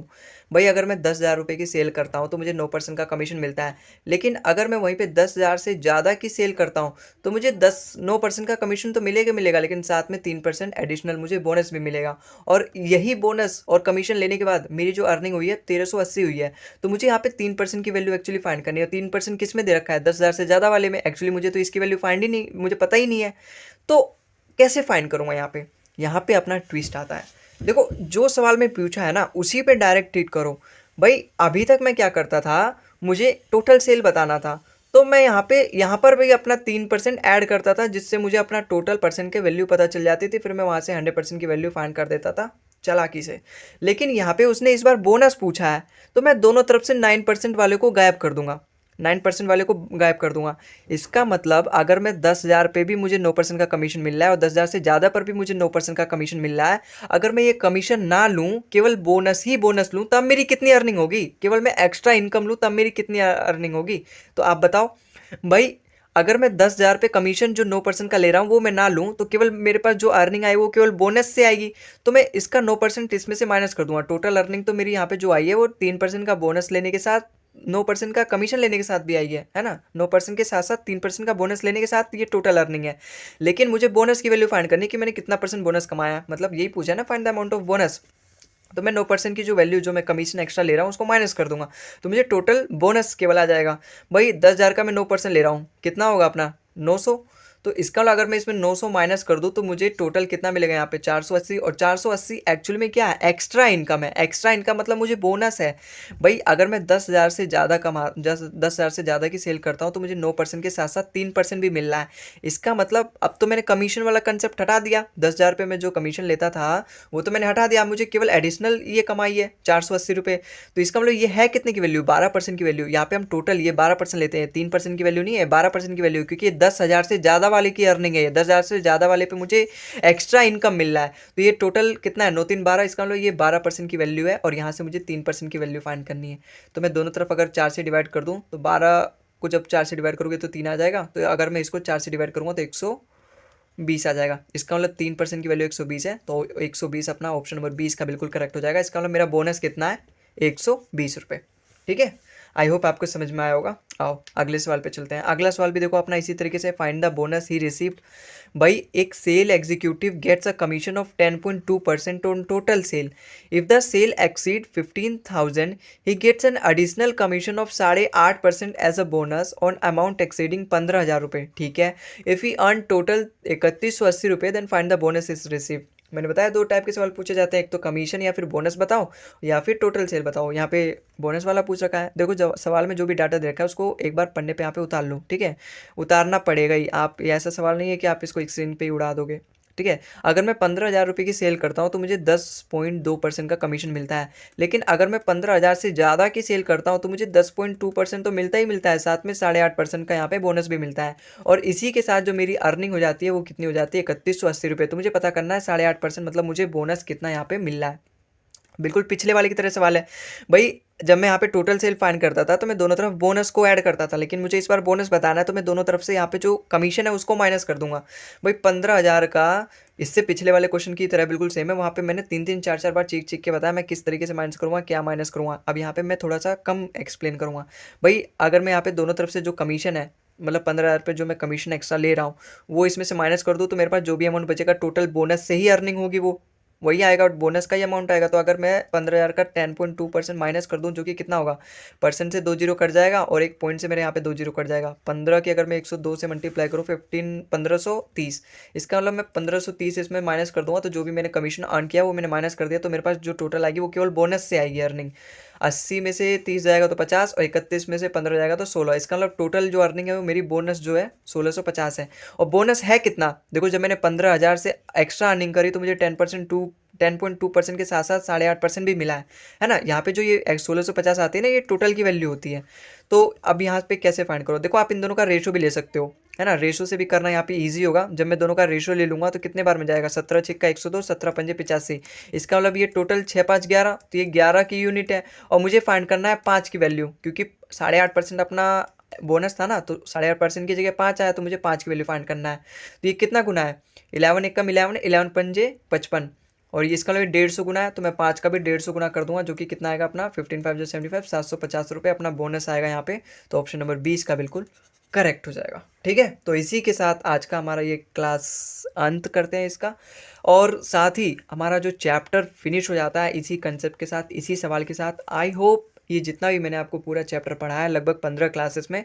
भाई अगर मैं 10,000 रुपये की सेल करता हूँ तो मुझे 9% का कमीशन मिलता है, लेकिन अगर मैं वहीं पे 10,000 से ज़्यादा की सेल करता हूँ तो मुझे 9% का कमीशन तो मिलेगा, लेकिन साथ में 3% एडिशनल मुझे बोनस भी मिलेगा। और यही बोनस और कमीशन लेने के बाद मेरी जो अर्निंग हुई है 1380 हुई है। तो मुझे यहाँ पे 3% की वैल्यू एक्चुअली फाइंड करनी है। 3% किस में दे रखा है, 10,000 से ज़्यादा वाले में। एक्चुअली मुझे तो इसकी वैल्यू फाइंड ही नहीं, मुझे पता ही नहीं है, तो कैसे फाइंड करूँगा। यहाँ पे अपना ट्विस्ट आता है। देखो जो सवाल में पूछा है ना, उसी पे डायरेक्ट ट्रीट करो। भाई अभी तक मैं क्या करता था, मुझे टोटल सेल बताना था, तो मैं यहाँ पर भी अपना 3% ऐड करता था, जिससे मुझे अपना टोटल परसेंट की वैल्यू पता चल जाती थी। फिर मैं वहाँ से 100% की वैल्यू फाइंड कर देता था चालाकी से। लेकिन यहाँ पे उसने इस बार बोनस पूछा है, तो मैं दोनों तरफ से 9% वाले को गायब कर दूंगा, 9% वाले को गायब कर दूंगा। इसका मतलब अगर मैं 10,000 पे भी मुझे 9% का कमीशन मिल रहा है, और 10,000 से ज़्यादा पर भी मुझे 9% का कमीशन मिल रहा है, अगर मैं ये कमीशन ना लूँ, केवल बोनस ही बोनस लूँ, तब मेरी कितनी अर्निंग होगी। केवल मैं एक्स्ट्रा इनकम लूँ तब मेरी कितनी अर्निंग होगी। तो आप बताओ भाई, अगर मैं 10,000 पे कमीशन जो 9% का ले रहा हूँ वो मैं ना लूँ, तो केवल मेरे पास जो अर्निंग आई वो केवल बोनस से आएगी। तो मैं इसका 9% इसमें से माइनस कर दूंगा। टोटल अर्निंग तो मेरी यहाँ पे जो आई है वो 3% का बोनस लेने के साथ, 9% का कमीशन लेने के साथ भी आई है ना। 9% के साथ साथ 3% का बोनस लेने के साथ ये टोटल अर्निंग है। लेकिन मुझे बोनस की वैल्यू फाइंड करनी है कि मैंने कितना परसेंट बोनस कमाया, मतलब यही पूछा है ना, find the amount of bonus. तो मैं 9% की जो वैल्यू जो मैं कमीशन एक्स्ट्रा ले रहा हूँ उसको माइनस कर दूंगा, तो मुझे टोटल बोनस केवल आ जाएगा। भाई 10,000 का मैं 9% ले रहा हूँ, कितना होगा अपना 900। तो इसका अगर मैं इसमें 900 माइनस कर दूँ तो मुझे टोटल कितना मिलेगा यहाँ पे 480। और 480 एक्चुअली में क्या है, एक्स्ट्रा इनकम है। एक्स्ट्रा इनकम मतलब मुझे बोनस है। भाई अगर मैं 10,000 से ज़्यादा 10,000 से ज़्यादा की सेल करता हूँ तो मुझे 9% के साथ साथ 3% भी मिल रहा है। इसका मतलब अब तो मैंने कमीशन वाला कंसेप्ट हटा दिया। 10,000 पे मैं जो कमीशन लेता था वो तो मैंने हटा दिया, मुझे केवल एडिशनल ये कमाई है 480 रुपये। तो इसका मतलब ये है कितने की वैल्यू, 12% की वैल्यू। यहाँ पे हम टोटल ये 12% लेते हैं, 3% की वैल्यू नहीं है, 12% की वैल्यू, क्योंकि 10,000 से ज़्यादा वाले की अर्निंग है। 10,000 से ज़्यादा वाले पे मुझे एक्स्ट्रा इनकम मिल रहा है। तो ये टोटल कितना है, 9 3 12, इसका मतलब ये 12% की वैल्यू है, और यहाँ से मुझे 3% की वैल्यू फाइंड करनी है। तो मैं दोनों तरफ अगर 4 से डिवाइड कर दूँ तो 12 को जब 4 से डिवाइड करोगे तो 3 आ जाएगा। तो अगर मैं इसको 4 से डिवाइड करूँगा तो 120 आ जाएगा। इसका मतलब 3% की वैल्यू 120 है, तो 120 अपना ऑप्शन नंबर 20 का बिल्कुल करेक्ट हो जाएगा। इसका मतलब मेरा बोनस कितना है, 120 रुपये। ठीक है, आई होप आपको समझ में आया होगा। आओ अगले सवाल पे चलते हैं। अगला सवाल भी देखो अपना इसी तरीके से, find the bonus he received. भाई एक sale executive gets a commission of 10.2% on total sale. If the sale exceed 15,000, he gets an additional commission of 8.5% as a bonus on amount exceeding 15,000 रुपये। ठीक है, इफ ही अर्न टोटल 3180 रुपये, then find the bonus is received. मैंने बताया दो type के सवाल पूछे जाते हैं, एक तो कमीशन या फिर बोनस बताओ, या फिर टोटल सेल बताओ। यहाँ पे बोनस वाला पूछ रखा है। देखो जब सवाल में जो भी डाटा दे रखा है उसको एक बार पन्ने पे यहाँ पे उतार लो। ठीक है, उतारना पड़ेगा ही। आप ऐसा सवाल नहीं है कि आप इसको स्क्रीन पे ही उड़ा दोगे। ठीक है, अगर मैं 15,000 रुपये की सेल करता हूँ तो मुझे 10.2% का कमीशन मिलता है। लेकिन अगर मैं 15,000 से ज़्यादा की सेल करता हूँ तो मुझे 10.2% तो मिलता ही मिलता है, साथ में 8.5% का यहाँ पे बोनस भी मिलता है। और इसी के साथ जो मेरी अर्निंग हो जाती है वो कितनी हो जाती है, 3180 रुपये। तो मुझे पता करना है 8.5% मतलब मुझे बोनस कितना यहाँ पे मिल रहा है। बिल्कुल पिछले वाले की तरह सवाल है भाई। जब मैं यहाँ पे टोटल सेल फाइंड करता था तो मैं दोनों तरफ बोनस को ऐड करता था, लेकिन मुझे इस बार बोनस बताना है तो मैं दोनों तरफ से यहाँ पे जो कमीशन है उसको माइनस कर दूंगा। भाई 15,000 का इससे पिछले वाले क्वेश्चन की तरह बिल्कुल सेम है। वहाँ पे मैंने 3-3 4-4 बार चीख चीख के बताया मैं किस तरीके से माइनस करूँगा, क्या माइनस करूँगा। अब यहाँ पे मैं थोड़ा सा कम एक्सप्लेन करूँगा। भाई अगर मैं यहाँ पे दोनों तरफ से जो कमीशन है, मतलब 15,000 पे जो मैं कमीशन एक्स्ट्रा ले रहा हूँ वो इसमें से माइनस कर दूँ तो मेरे पास जो भी अमाउंट बचेगा टोटल बोनस से ही अर्निंग होगी वो वही आएगा, बोनस का ही अमाउंट आएगा। तो अगर मैं 15,000 का 10.2% माइनस कर दूं जो कि कितना होगा, परसेंट से 2 जीरो कट जाएगा और एक पॉइंट से मेरे यहाँ पे 2 जीरो कट जाएगा। 15 की अगर मैं 102 से मल्टीप्लाई करूँ 1530, इसका मतलब मैं 1530 इसमें माइनस कर दूंगा तो जो भी मैंने कमीशन अर्न किया वो मैंने माइनस कर दिया। तो मेरे पास जो टोटल आएगी वो केवल बोनस से आएगी अर्निंग। 80 में से 30 जाएगा तो 50 और 31 में से 15 जाएगा तो 16। इसका मतलब टोटल जो अर्निंग है वो मेरी बोनस जो है 1650 है। और बोनस है कितना, देखो जब मैंने 15,000 से एक्स्ट्रा अर्निंग करी तो मुझे 10.2% के साथ साथ 8.5% भी मिला है ना। यहाँ पे जो ये 1650 आती है ना, ये टोटल की वैल्यू होती है। तो अब यहाँ पे कैसे फाइंड करो, देखो आप इन दोनों का रेशो भी ले सकते हो, है ना। रेशो से भी करना यहाँ पे इजी होगा। जब मैं दोनों का रेशो ले लूँगा तो कितने बार में जाएगा, 17 छिक्का 102, 17 पंजे 85। इसका मतलब ये टोटल 6 5 11, तो ये 11 की यूनिट है। और मुझे फाइंड करना है 5 की वैल्यू, क्योंकि 8.5% अपना बोनस था ना, तो 8.5% की जगह 5 आया तो मुझे 5 की वैल्यू फाइंड करना है। तो ये कितना गुना है, 11 एकम 11, 11 पंजे 55। और ये इसका मतलब 150 गुना है तो मैं 5 का भी 150 गुना कर दूंगा जो कि कितना आएगा अपना 15 5 75, 750 रुपये अपना बोनस आएगा यहाँ पे। तो ऑप्शन नंबर 20 का बिल्कुल करेक्ट हो जाएगा। ठीक है, तो इसी के साथ आज का हमारा ये क्लास अंत करते हैं इसका, और साथ ही हमारा जो चैप्टर फिनिश हो जाता है इसी कंसेप्ट के साथ, इसी सवाल के साथ। आई होप ये जितना भी मैंने आपको पूरा चैप्टर पढ़ाया है लगभग 15 क्लासेस में,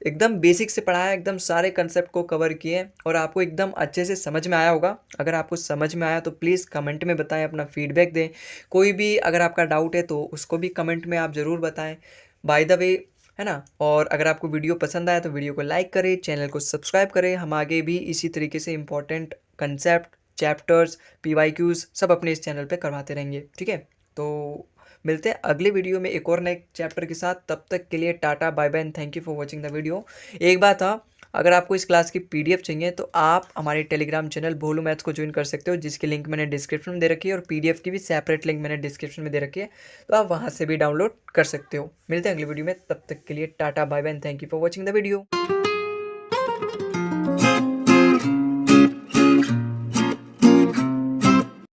एकदम बेसिक से पढ़ाया है, एकदम सारे कंसेप्ट को कवर किए और आपको एकदम अच्छे से समझ में आया होगा। अगर आपको समझ में आया तो प्लीज़ कमेंट में बताएं, अपना फीडबैक दें। कोई भी अगर आपका डाउट है तो उसको भी कमेंट में आप ज़रूर बताएं। बाय द वे, है ना। और अगर आपको वीडियो पसंद आया तो वीडियो को लाइक करें, चैनल को सब्सक्राइब करें। हम आगे भी इसी तरीके से इंपॉर्टेंट कंसेप्ट, चैप्टर्स, PYQs सब अपने इस चैनल पे करवाते रहेंगे। ठीक है, तो मिलते हैं अगले वीडियो में एक और नए चैप्टर के साथ। तब तक के लिए tata bye bye and thank you for watching the video. एक बात था, अगर आपको इस क्लास की PDF चाहिए तो आप हमारे टेलीग्राम चैनल भोलू मैथ्स को ज्वाइन कर सकते हो, जिसकी लिंक मैंने डिस्क्रिप्शन में दे रखी है, और PDF की भी सेपरेट लिंक मैंने डिस्क्रिप्शन में दे रखी है, तो आप वहाँ से भी डाउनलोड कर सकते हो। मिलते हैं अगली वीडियो में, तब तक के लिए tata bye bye and thank you for watching the video.